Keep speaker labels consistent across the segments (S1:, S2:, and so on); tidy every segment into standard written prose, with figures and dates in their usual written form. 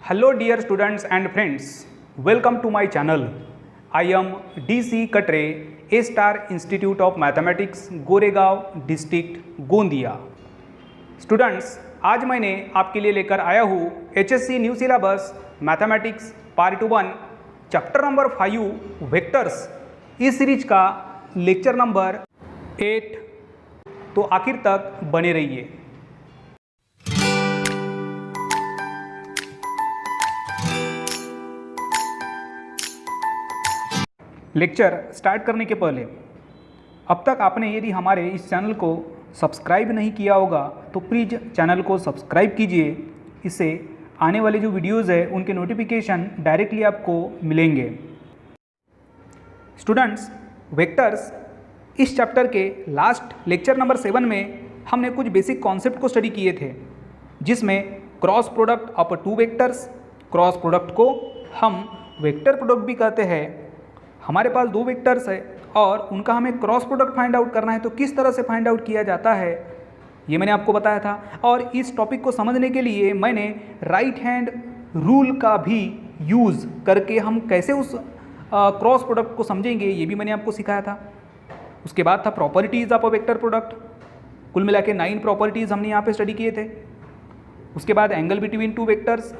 S1: Hello dear students and friends, welcome to my channel. I am DC Katre, A Star Institute of Mathematics, Goregaon district Gondia. Students, आज मैंने आपके लिए लेकर आया हूँ HSC new syllabus mathematics part 1 chapter number 5 vectors इस series का lecture number 8। तो आखिर तक बने रहिए। लेक्चर स्टार्ट करने के पहले अब तक आपने यदि हमारे इस चैनल को सब्सक्राइब नहीं किया होगा तो प्लीज़ चैनल को सब्सक्राइब कीजिए। इससे आने वाले जो वीडियोज़ है उनके नोटिफिकेशन डायरेक्टली आपको मिलेंगे। स्टूडेंट्स, वेक्टर्स इस चैप्टर के लास्ट लेक्चर नंबर 7 में हमने कुछ बेसिक कॉन्सेप्ट को स्टडी किए थे, जिसमें cross product of two vectors, cross product को हम वेक्टर प्रोडक्ट भी कहते हैं। हमारे पास दो वेक्टर्स है और उनका हमें क्रॉस प्रोडक्ट फाइंड आउट करना है, तो किस तरह से फाइंड आउट किया जाता है ये मैंने आपको बताया था। और इस टॉपिक को समझने के लिए मैंने राइट हैंड रूल का भी यूज़ करके हम कैसे उस क्रॉस प्रोडक्ट को समझेंगे ये भी मैंने आपको सिखाया था। उसके बाद था properties of a vector product. कुल मिला के 9 प्रॉपर्टीज़ हमने यहाँ पे स्टडी किए थे। उसके बाद एंगल बिटवीन टू वेक्टर्स,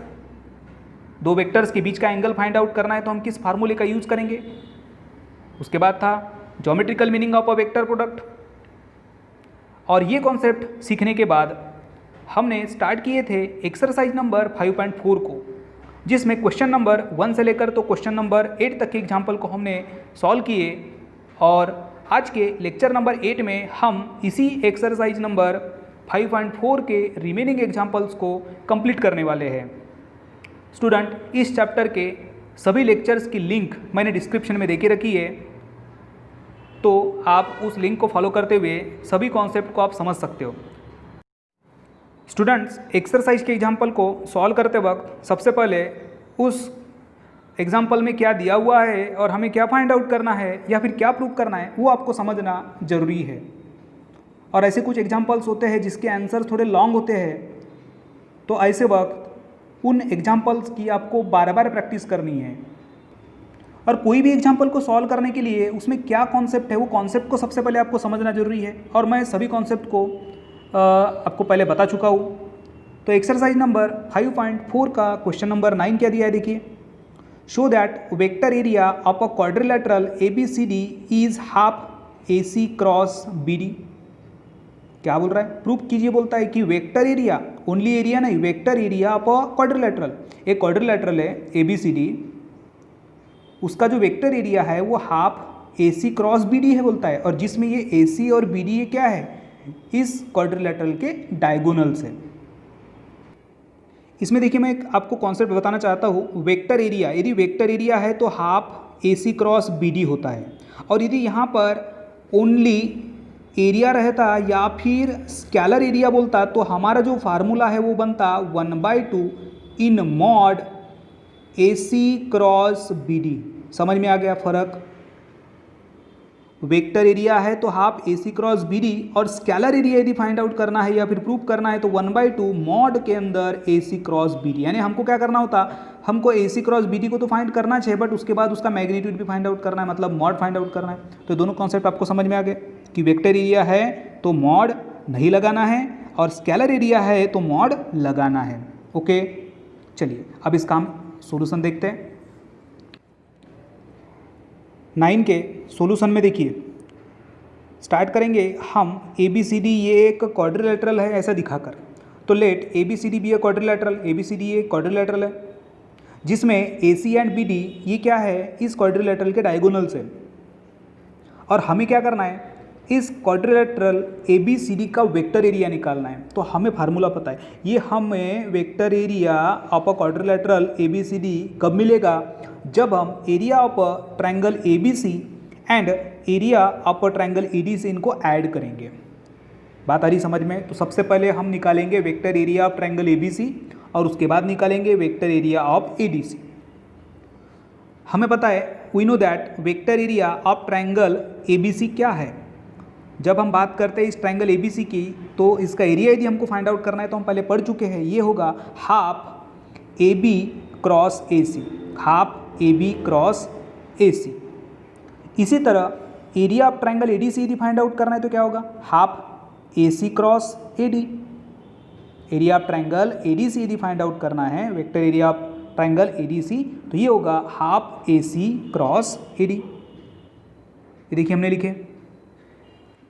S1: दो वेक्टर्स के बीच का एंगल फाइंड आउट करना है तो हम किस फार्मूले का यूज़ करेंगे। उसके बाद था geometrical meaning of a vector product. और ये कॉन्सेप्ट सीखने के बाद हमने स्टार्ट किए थे एक्सरसाइज नंबर 5.4 को, जिसमें क्वेश्चन नंबर 1 से लेकर तो क्वेश्चन नंबर 8 तक के एग्जाम्पल को हमने सॉल्व किए। और आज के लेक्चर नंबर 8 में हम इसी एक्सरसाइज नंबर 5.4 के रिमेनिंग एग्जाम्पल्स को कंप्लीट करने वाले हैं। स्टूडेंट, इस चैप्टर के सभी लेक्चर्स की लिंक मैंने डिस्क्रिप्शन में देके रखी है, तो आप उस लिंक को फॉलो करते हुए सभी कॉन्सेप्ट को आप समझ सकते हो। स्टूडेंट्स, एक्सरसाइज के एग्जाम्पल को सॉल्व करते वक्त सबसे पहले उस एग्जाम्पल में क्या दिया हुआ है और हमें क्या फाइंड आउट करना है या फिर क्या प्रूव करना है वो आपको समझना ज़रूरी है। और ऐसे कुछ एग्जाम्पल्स होते हैं जिसके आंसर थोड़े लॉन्ग होते हैं, तो ऐसे वक्त उन एग्जाम्पल्स की आपको बार बार प्रैक्टिस करनी है। और कोई भी एग्जाम्पल को सॉल्व करने के लिए उसमें क्या कॉन्सेप्ट है वो कॉन्सेप्ट को सबसे पहले आपको समझना जरूरी है। और मैं सभी कॉन्सेप्ट को आपको पहले बता चुका हूँ। तो एक्सरसाइज नंबर 5.4 का क्वेश्चन नंबर 9 क्या दिया है, देखिए। Show that vector area of a quadrilateral ABCD is half AC cross BD। क्या बोल रहा है? प्रूफ कीजिए। बोलता है कि वेक्टर एरिया, ओनली एरिया नहीं, vector area of a quadrilateral, एक क्वाड्रिलेटरल है ABCD, उसका जो वेक्टर एरिया है वो हाफ AC क्रॉस BD है बोलता है। और जिसमें ये AC और BD ये क्या है, इस क्वाड्रिलेटरल के डायगोनल्स है। इसमें देखिए मैं एक आपको कॉन्सेप्ट बताना चाहता हूँ। वेक्टर एरिया, यदि वेक्टर एरिया है तो हाफ AC क्रॉस BD होता है। और यदि यहाँ पर ओनली एरिया रहता या फिर स्केलर एरिया बोलता तो हमारा जो फार्मूला है वो बनता 1/2 इन मॉड AC क्रॉस BD। समझ में आ गया फ़र्क? वेक्टर एरिया है तो हाफ AC क्रॉस BD, और स्केलर एरिया यदि फाइंड आउट करना है या फिर प्रूव करना है तो 1/2 मॉड के अंदर AC क्रॉस BD। यानी हमको क्या करना होता, हमको AC क्रॉस BD को तो फाइंड करना चाहिए, बट उसके बाद उसका मैग्नीट्यूड भी फाइंड आउट करना है, मतलब मॉड फाइंड आउट करना है। तो दोनों कॉन्सेप्ट आपको समझ में आ गए कि वेक्टर एरिया है तो मॉड नहीं लगाना है और स्केलर एरिया है तो मॉड लगाना है। ओके, चलिए अब इसका हम सॉल्यूशन देखते हैं। 9 के सॉल्यूशन में देखिए, स्टार्ट करेंगे हम ABCD, ये एक क्वाड्रिलेटरल है ऐसा दिखाकर। तो let ABCD B A quadrilateral, ABCD एक क्वाड्रिलेटरल है जिसमें AC एंड BD ये क्या है, इस क्वाड्रिलेटरल के डायगोनल्स है। और हमें क्या करना है, इस क्वाड्रिलेटरल ABCD का वेक्टर एरिया निकालना है। तो हमें फार्मूला पता है, ये हमें vector area of a quadrilateral ABCD कब मिलेगा, जब हम area of a triangle ABC and area of a triangle EDC इनको ऐड करेंगे। बात आ रही समझ में? तो सबसे पहले हम निकालेंगे vector area of triangle ABC और उसके बाद निकालेंगे वेक्टर एरिया ऑफ ADC। हमें पता है, we know that vector area of triangle ABC क्या है। जब हम बात करते हैं इस ट्रायंगल ABC की, तो इसका एरिया यदि हमको फाइंड आउट करना है तो हम पहले पढ़ चुके हैं, ये होगा half A B cross A C, half A B cross A C. इसी तरह area of triangle A D C यदि फाइंड आउट करना है तो क्या होगा, half A C cross A D. Area of triangle A D C यदि find out करना है, vector area of triangle A D C, तो ये होगा half A C cross A D. ये देखिए हमने लिखे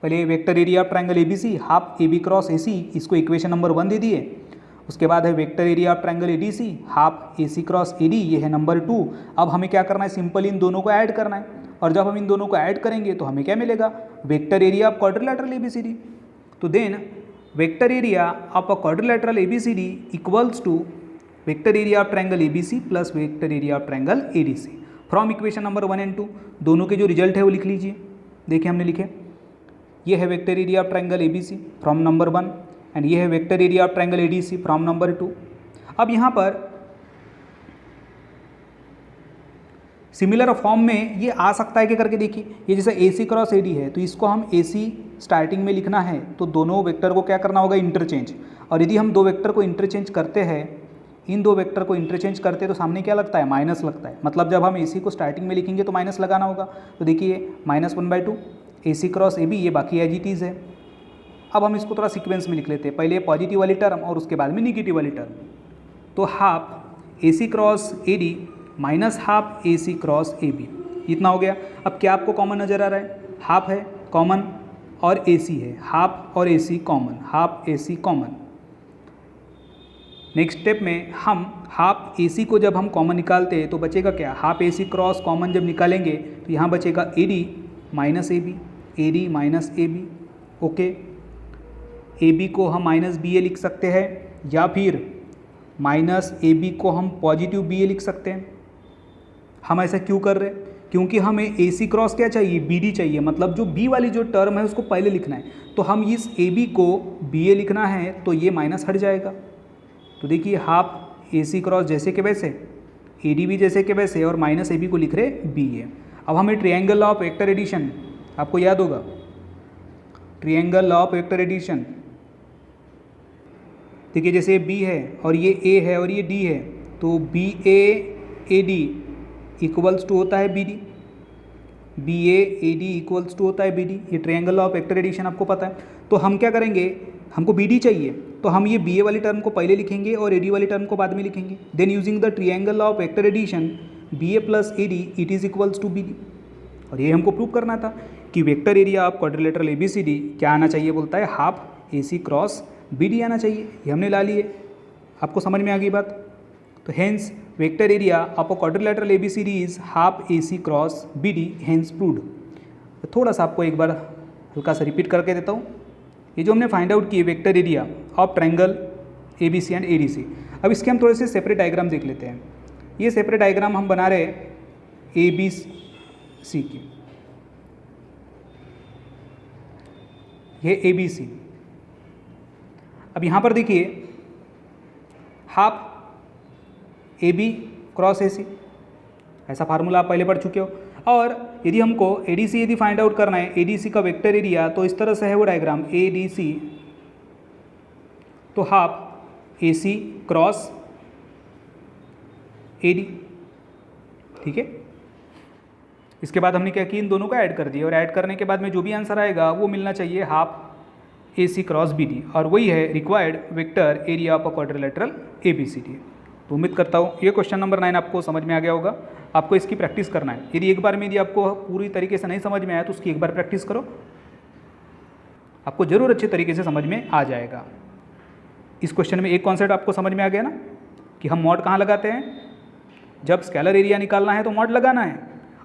S1: पहले vector area of triangle A B C half A B cross A C, इसको इक्वेशन नंबर 1 दे दिए। उसके बाद है vector area of triangle A D C half A C cross A D, ये है नंबर 2। अब हमें क्या करना है, सिंपल इन दोनों को ऐड करना है, और जब हम इन दोनों को ऐड करेंगे तो हमें क्या मिलेगा, vector area of quadrilateral A B C D. तो then vector area of a quadrilateral A B C D equals to vector area of triangle A B C plus vector area of triangle A D C from equation number 1 and 2। दोनों के जो result है वो लिख लीजिए। देखिए हमने लिखे, ये है vector area of triangle A B C from number 1 and ये है vector area of triangle A D C from number 2। अब यहाँ पर सिमिलर फॉर्म में ये आ सकता है कि करके देखिए, ये जैसे ए सी क्रॉस ए डी है तो इसको हम ए सी स्टार्टिंग में लिखना है, तो दोनों वेक्टर को क्या करना होगा, इंटरचेंज। और यदि हम दो वेक्टर को इंटरचेंज करते हैं, इन दो वेक्टर को इंटरचेंज करते हैं तो सामने क्या लगता है, माइनस लगता है। मतलब जब हम ए सी को स्टार्टिंग में लिखेंगे तो माइनस लगाना होगा। तो देखिए -1/2 ए सी क्रॉस ए बी, ये बाकी एज इट इज़ है। अब हम इसको थोड़ा सीक्वेंस में लिख लेते हैं, पहले पॉजिटिव वाली टर्म और उसके बाद में निगेटिव वाली टर्म। तो half A C cross A D minus half A C cross A B, इतना हो गया। अब क्या आपको कॉमन नज़र आ रहा है, हाफ है कॉमन और ए सी है, हाफ और ए सी common, half A C common. Next step में हम हाफ ए सी को जब हम कॉमन निकालते हैं तो बचेगा क्या, half A C cross common जब निकालेंगे तो यहाँ बचेगा A D minus A B, A D minus A B. Okay, A B को हम माइनस बी ए लिख सकते हैं, या फिर माइनस ए बी को हम पॉजिटिव बी ए लिख सकते हैं। हम ऐसा क्यों कर रहे हैं, क्योंकि हमें ए सी क्रॉस क्या चाहिए, बी डी चाहिए। मतलब जो बी वाली जो टर्म है उसको पहले लिखना है, तो हम इस ए बी को बी ए लिखना है तो ये माइनस हट जाएगा। तो देखिए हाफ ए सी क्रॉस जैसे के वैसे, ए डी भी जैसे के वैसे, और माइनस ए बी को लिख रहे बी ए। अब हमें triangle law of vector addition आपको याद होगा, triangle law of vector addition. देखिए जैसे बी है और ये ए है और ये डी है, तो B A D equals to होता है B D, B A D equals to होता है बी डी। ये triangle law of vector addition आपको पता है। तो हम क्या करेंगे, हमको बी डी चाहिए तो हम ये बी ए वाली टर्म को पहले लिखेंगे और ए डी वाली टर्म को बाद में लिखेंगे। Then using the triangle law of vector addition B A plus A D it is equals to B D. और ये हमको प्रूव करना था कि vector area of quadrilateral A B C D क्या आना चाहिए, बोलता है half A C cross B D आना चाहिए। ये हमने ला लिए, आपको समझ में आ गई बात। तो hence vector area of a quadrilateral A B C D is half A C cross B D, hence proved. तो थोड़ा सा आपको एक बार हल्का सा रिपीट करके देता हूँ। ये जो हमने फाइंड आउट किए vector area of triangle A B C and A D C, अब इसके हम थोड़े से सेपरेट डायग्राम देख लेते हैं। ये सेपरेट डायग्राम हम बना रहे ए बी सी की, ये ए बी सी। अब यहाँ पर देखिए half A B cross A C, ऐसा फार्मूला आप पहले पढ़ चुके हो। और यदि हमको ए डी सी यदि फाइंड आउट करना है, ए डी सी का वेक्टर एरिया, तो इस तरह से है वो डायग्राम ए डी सी, तो half A C cross A D, ठीक है। इसके बाद हमने क्या किया, इन दोनों को ऐड कर दिया, और ऐड करने के बाद में जो भी आंसर आएगा वो मिलना चाहिए half A C cross B D, और वही है required vector area of a quadrilateral A B C D. तो उम्मीद करता हूँ ये क्वेश्चन नंबर 9 आपको समझ में आ गया होगा। आपको इसकी प्रैक्टिस करना है। यदि एक बार में यदि आपको पूरी तरीके से नहीं समझ में आया तो उसकी एक बार प्रैक्टिस करो, आपको जरूर अच्छे तरीके से समझ में आ जाएगा। इस क्वेश्चन में एक कॉन्सेप्ट आपको समझ में आ गया ना, कि हम मॉड कहाँ लगाते हैं, जब स्केलर एरिया निकालना है तो मॉड लगाना है,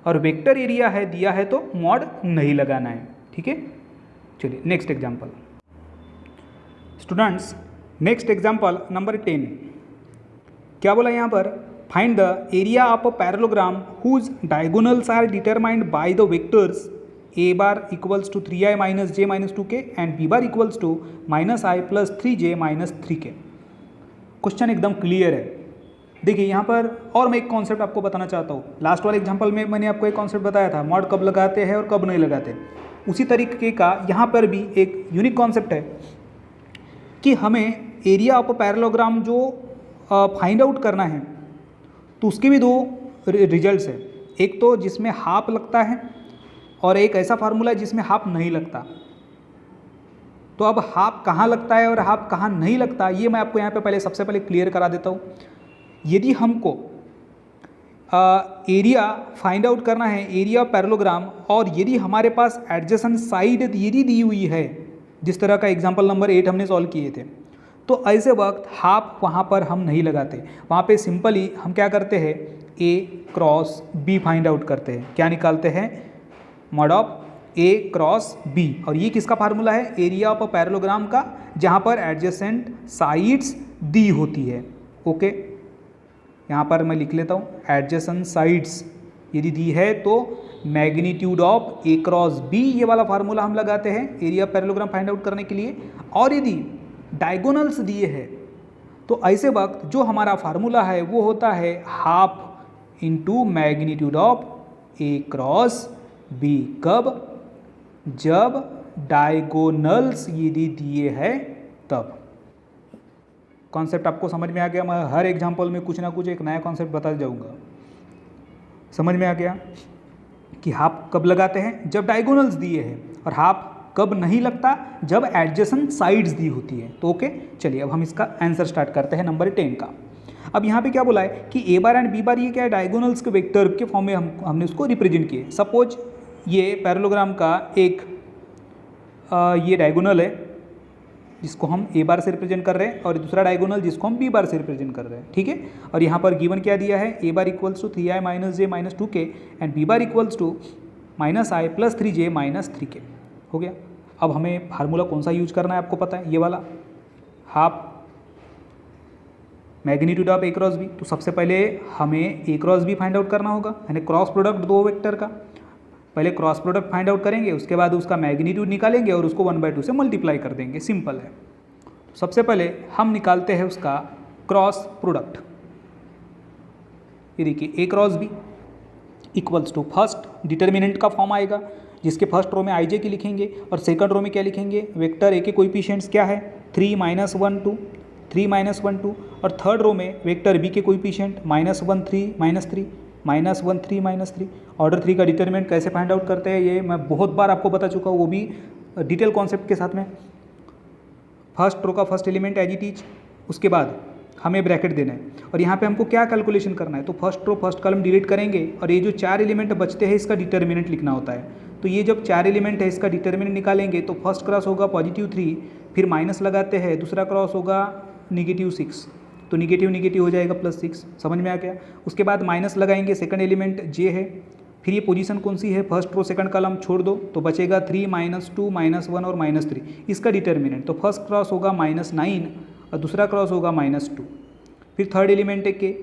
S1: और वेक्टर एरिया है दिया है तो मॉड नहीं लगाना है, ठीक है। चलिए next example students, next example number 10। क्या बोला यहाँ पर, find the area of a parallelogram whose diagonals are determined by the vectors A bar equals to 3i minus J minus 2k and B bar equals to -i plus 3j minus 3k। Question एकदम clear है। देखिए यहाँ पर और मैं एक concept आपको बताना चाहता हूँ। लास्ट वाले एग्जाम्पल में मैंने आपको एक कॉन्सेप्ट बताया था, मॉड कब लगाते हैं और कब नहीं लगाते। उसी तरीके का यहाँ पर भी एक यूनिक कॉन्सेप्ट है कि हमें एरिया ऑफ पैरेललोग्राम जो फाइंड आउट करना है तो उसके भी दो रिजल्ट्स हैं। एक तो जिसमें हाफ लगता है और एक ऐसा फार्मूला है जिसमें हाफ नहीं लगता। तो अब हाफ कहाँ लगता है और हाफ कहाँ नहीं लगता ये मैं आपको यहाँ पे सबसे पहले क्लियर करा देता हूँ। यदि हमको एरिया फाइंड आउट करना है, एरिया ऑफ पैरेललोग्राम, और यदि हमारे पास एडजेसेंट साइड यदि दी हुई है, जिस तरह का एग्जांपल नंबर 8 हमने सॉल्व किए थे, तो ऐसे वक्त हाफ वहाँ पर हम नहीं लगाते। वहाँ पे सिंपली हम क्या करते हैं, A cross B find out करते हैं। क्या निकालते हैं, mod of A cross B. और ये किसका फार्मूला है, एरिया ऑफ पैरेललोग्राम का, जहाँ पर एडजेसेंट साइड्स दी होती है। ओके, यहाँ पर मैं लिख लेता हूँ, एडजेसेंट साइड्स यदि दी है तो magnitude of A cross B, ये वाला फार्मूला हम लगाते हैं एरिया पैरेललोग्राम फाइंड आउट करने के लिए। और यदि डायगोनल्स दिए हैं तो ऐसे वक्त जो हमारा फार्मूला है वो होता है half into magnitude of A cross B. कब, जब डायगोनल्स यदि दिए हैं तब। कॉन्सेप्ट आपको समझ में आ गया। मैं हर एग्जांपल में कुछ ना कुछ एक नया कॉन्सेप्ट बताते जाऊंगा। समझ में आ गया कि हाफ कब लगाते हैं, जब डायगोनल्स दिए हैं, और हाफ कब नहीं लगता, जब एडजेसेंट साइड्स दी होती है। तो ओके, चलिए अब हम इसका आंसर स्टार्ट करते हैं नंबर 10 का। अब यहाँ पे क्या बोला है कि A bar and B bar ये क्या है, डायगोनल्स के वेक्टर के फॉर्म में हमने उसको रिप्रेजेंट किए। सपोज ये पैरेललोग्राम का एक ये डायगोनल है जिसको हम ए बार से रिप्रेजेंट कर रहे हैं, और दूसरा डायगोनल जिसको हम बी बार से रिप्रेजेंट कर रहे हैं। ठीक है, और यहाँ पर गिवन क्या दिया है, A bar equals to 3i minus J minus 2k and B bar equals to minus I plus 3j minus 3k। हो गया। अब हमें फार्मूला कौन सा यूज करना है आपको पता है, ये वाला half magnitude of A cross B. तो सबसे पहले हमें A cross B find out करना होगा, यानी क्रॉस प्रोडक्ट दो वेक्टर का। पहले क्रॉस प्रोडक्ट फाइंड आउट करेंगे, उसके बाद उसका मैग्नीट्यूड निकालेंगे और उसको 1/2 से मल्टीप्लाई कर देंगे। सिंपल है। सबसे पहले हम निकालते हैं उसका क्रॉस प्रोडक्ट। ये देखिए A cross B equals to, first determinant का फॉर्म आएगा जिसके फर्स्ट रो में आई जे की लिखेंगे और सेकंड रो में क्या लिखेंगे, वेक्टर ए के कोएफिशिएंट्स क्या है 3 -1 2 3 -1 2, और थर्ड रो में वेक्टर बी के कोएफिशिएंट -1 3 -3 -1 3 -3। ऑर्डर 3 का डिटरमिनेंट कैसे फाइंड आउट करते हैं ये मैं बहुत बार आपको बता चुका हूँ, वो भी डिटेल कॉन्सेप्ट के साथ में। फर्स्ट रो का first element as it is, उसके बाद हमें ब्रैकेट देना है, और यहाँ पे हमको क्या कैलकुलेशन करना है, तो first row first column delete करेंगे और ये जो 4 एलिमेंट बचते हैं इसका डिटरमिनेंट लिखना होता है। तो ये जब 4 एलिमेंट है इसका डिटरमिनेंट निकालेंगे तो फर्स्ट क्रॉस होगा +3, फिर माइनस लगाते हैं, दूसरा क्रॉस होगा -6, तो निगेटिव हो जाएगा +6। समझ में आ गया। उसके बाद माइनस लगाएंगे, सेकंड एलिमेंट जे है, फिर ये पोजीशन कौन सी है, फर्स्ट रो सेकंड कॉलम छोड़ दो तो बचेगा 3 -2 -1 और -3 इसका डिटरमिनेंट। तो फर्स्ट क्रॉस होगा -9 और दूसरा क्रॉस होगा -2। फिर थर्ड एलिमेंट है के,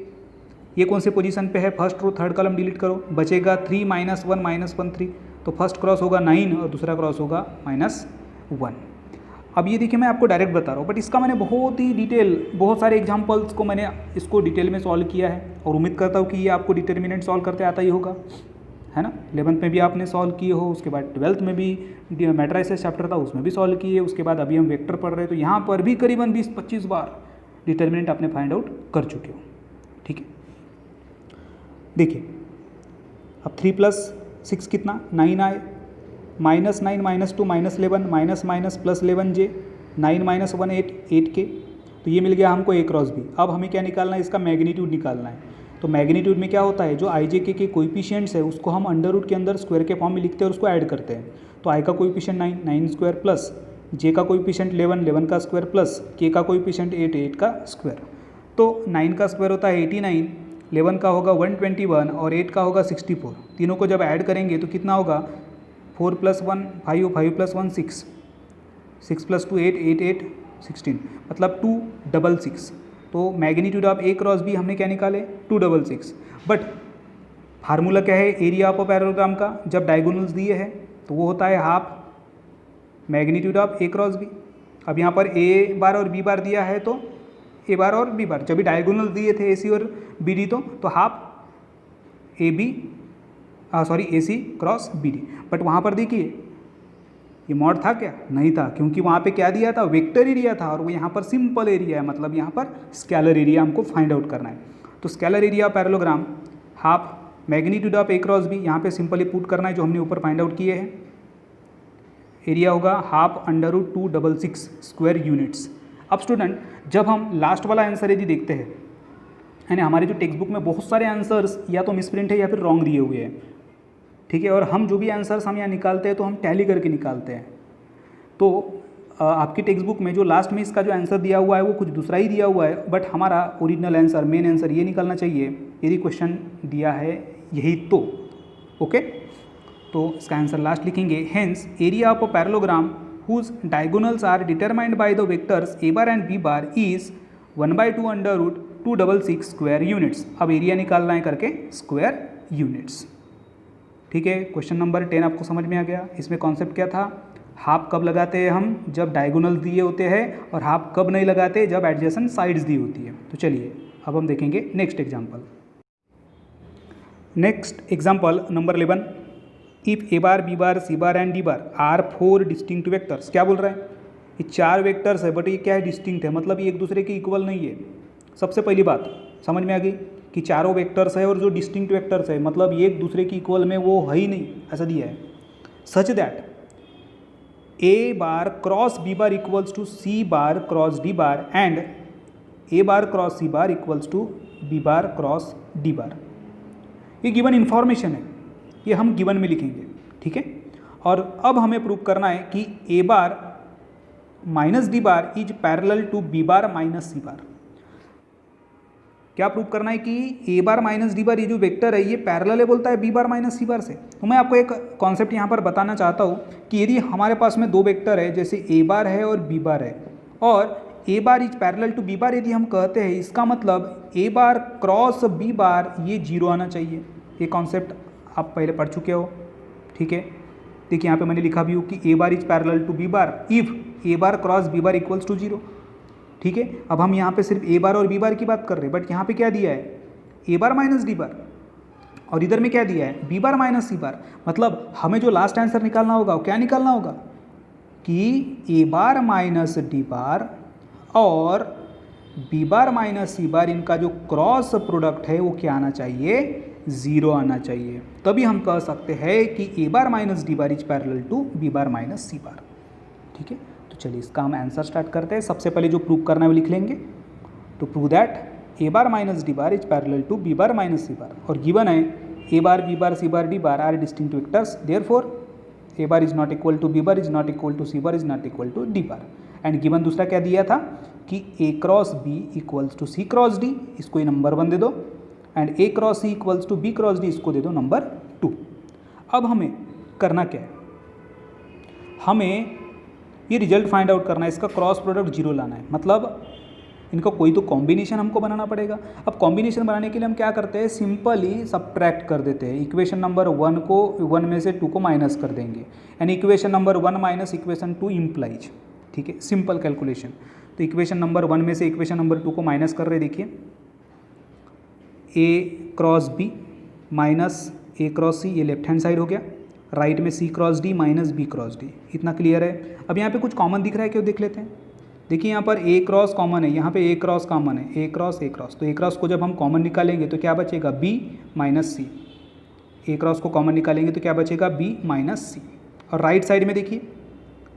S1: ये कौन से पोजीशन पे है, first row third column delete करो, बचेगा 3 -1 -1 3, तो फर्स्ट क्रॉस होगा 9 और दूसरा क्रॉस होगा -1। अब ये देखिए मैं आपको डायरेक्ट बता रहा हूँ, बट इसका मैंने बहुत ही डिटेल, बहुत सारे एग्जांपल्स को मैंने इसको डिटेल में सॉल्व किया है, और उम्मीद करता हूँ कि ये आपको डिटरमिनेंट सॉल्व करते आता ही होगा, है ना। 11th में भी आपने सॉल्व किए हो, उसके बाद 12th में भी मैट्रिसेस चैप्टर था उसमें भी सॉल्व किए, उसके बाद अभी हम वेक्टर पढ़ रहे हैं, तो यहाँ पर भी करीबन 20-25 बार डिटरमिनेंट आपने फाइंड आउट कर चुके हो। ठीक है, देखिए अब 3 + 6 कितना 9 आए, -9 -2 -11 माइनस +11j 9 - 1 8k, तो ये मिल गया हमको ए क्रॉस बी। अब हमें क्या निकालना है, इसका मैग्नीट्यूड निकालना है। तो मैग्नीट्यूड में क्या होता है, जो आई जे के कोएफिशिएंट्स है उसको हम अंडर रूट के अंदर स्क्वायर के फॉर्म में लिखते हैं और उसको ऐड करते हैं। तो आई का कोएफिशिएंट 9 स्क्वायर प्लस जे का कोएफिशिएंट 11 का स्क्वायर प्लस के का कोएफिशिएंट 8 का स्क्वायर। तो 9 का स्क्वायर होता है 89, 11 का होगा 121 और 8 का होगा 64। तीनों को जब ऐड करेंगे तो कितना होगा, 4 + 1 5, 5 + 1 6, 6 + 2 8, 8 8 16, मतलब 266। तो magnitude of A cross B हमने क्या निकाले 266। बट फार्मूला क्या है एरिया ऑफ पैरेललोग्राम का, जब डायगोनल्स दिए हैं तो वो होता है half magnitude of A cross B. अब यहाँ पर ए बार और बी बार दिया है तो ए बार और बी बार, जब भी डायगोनल दिए थे ए सी और बी डी तो half A C cross B D. But वहाँ पर देखिए ये मॉड था क्या? नहीं था, क्योंकि वहाँ पे क्या दिया था? वेक्टर एरिया था, और वो यहाँ पर सिंपल एरिया है, मतलब यहाँ पर स्केलर एरिया हमको फाइंड आउट करना है। तो scalar area of parallelogram half magnitude of A cross B, यहाँ पे सिंपली पुट करना है जो हमने ऊपर फाइंड आउट किए हैं। एरिया होगा हाफ √266 स्क्वायर यूनिट्स। अब स्टूडेंट, जब हम लास्ट वाला आंसर यदि देखते हैं, यानी हमारे जो टेक्स्ट बुक में बहुत सारे आंसर्स या तो मिसप्रिंट है या फिर रॉन्ग दिए हुए हैं, ठीक है, और हम जो भी आंसर्स हम यहाँ निकालते हैं तो हम टैली करके निकालते हैं। तो आपकी टेक्स्ट बुक में जो लास्ट में इसका जो आंसर दिया हुआ है वो कुछ दूसरा ही दिया हुआ है, बट हमारा ओरिजिनल आंसर, मेन आंसर ये निकलना चाहिए यदि क्वेश्चन दिया है यही तो। ओके, तो इसका आंसर लास्ट लिखेंगे। Hence area of a parallelogram whose diagonals are determined by the vectors A bar and B bar is 1/2 √266 square units. अब एरिया निकालना है करके स्क्वायर यूनिट्स। ठीक है, क्वेश्चन नंबर 10 आपको समझ में आ गया। इसमें कॉन्सेप्ट क्या था? हाफ कब लगाते हैं हम? जब डायगोनल दिए होते हैं, और हाफ कब नहीं लगाते? जब एडजेसेंट साइड्स दी होती है। तो चलिए अब हम देखेंगे next example. Next example number 11, if A bar B bar C bar and D bar are 4 distinct vectors. क्या बोल रहा है? ये 4 वेक्टर्स है, बट ये क्या है? डिस्टिंक्ट है, मतलब ये एक दूसरे के इक्वल नहीं है। सबसे पहली बात समझ में आ गई कि चारों वेक्टर्स है और जो डिस्टिंक्ट वेक्टर्स है मतलब ये एक दूसरे की इक्वल में वो है ही नहीं, ऐसा दिया है। Such that A bar cross B bar equals to C bar cross D bar and A bar cross C bar equals to B bar cross D bar. ये गिवन इन्फॉर्मेशन है, ये हम गिवन में लिखेंगे, ठीक है। और अब हमें प्रूव करना है कि A bar minus D bar is parallel to B bar minus C bar. क्या प्रूव करना है कि A bar minus D bar ये जो वेक्टर है ये पैरेलल है बोलता है बी बार माइनस सी बार से। तो मैं आपको एक कॉन्सेप्ट यहाँ पर बताना चाहता हूँ कि यदि हमारे पास में दो वेक्टर है, जैसे ए बार है और बी बार है, और A bar is parallel to B bar यदि हम कहते हैं, इसका मतलब A bar cross B bar ये 0 आना चाहिए। ये कॉन्सेप्ट आप पहले पढ़ चुके हो, ठीक है। देखिए यहाँ पे मैंने लिखा भी हूँ कि A bar is parallel to B bar if A bar cross B bar equals to 0, ठीक है। अब हम यहाँ पे सिर्फ ए बार और बी बार की बात कर रहे हैं, बट यहाँ पे क्या दिया है? ए बार माइनस डी बार, और इधर में क्या दिया है? बी बार माइनस सी बार। मतलब हमें जो लास्ट आंसर निकालना होगा वो क्या निकालना होगा कि ए बार माइनस डी बार और बी बार माइनस सी बार, इनका जो क्रॉस प्रोडक्ट है वो क्या आना चाहिए? 0 आना चाहिए। तभी हम कह सकते हैं कि A bar minus D bar is parallel to B bar minus C bar, ठीक है। तो चलिए इसका हम आंसर स्टार्ट करते हैं। सबसे पहले जो प्रूव करना है वो लिख लेंगे। To prove that A bar minus D bar is parallel to B bar minus C bar, और गिवन है A bar B bar C bar D bar are distinct vectors, therefore A bar is not equal to B bar is not equal to C bar is not equal to D bar. And given दूसरा क्या दिया था कि A cross B equals to C cross D, इसको ये number 1 दे दो, and A cross C equals to B cross D, इसको दे दो नंबर 2। अब हमें करना क्या है? हमें ये रिजल्ट फाइंड आउट करना है, इसका क्रॉस प्रोडक्ट 0 लाना है, मतलब इनका कोई तो कॉम्बिनेशन हमको बनाना पड़ेगा। अब कॉम्बिनेशन बनाने के लिए हम क्या करते हैं? सिंपली सब्ट्रैक्ट कर देते हैं। इक्वेशन नंबर 1 को 1 में से 2 को माइनस कर देंगे, यानी equation number 1 minus equation 2 implies, ठीक है, सिंपल कैलकुलेशन। तो इक्वेशन नंबर 1 में से इक्वेशन नंबर 2 को माइनस कर रहे, देखिए A cross B minus A cross C, ये लेफ्ट हैंड साइड हो गया, राइट में C cross D minus B cross D. इतना क्लियर है। अब यहाँ पे कुछ कॉमन दिख रहा है, क्यों? देख लेते हैं। देखिए यहाँ पर ए क्रॉस कॉमन है, यहाँ पे ए क्रॉस कॉमन है, ए क्रॉस ए क्रॉस। तो ए क्रॉस को जब हम कॉमन निकालेंगे तो क्या बचेगा? बी माइनस सी। ए क्रॉस को कॉमन निकालेंगे तो क्या बचेगा? बी माइनस सी। और राइट साइड में देखिए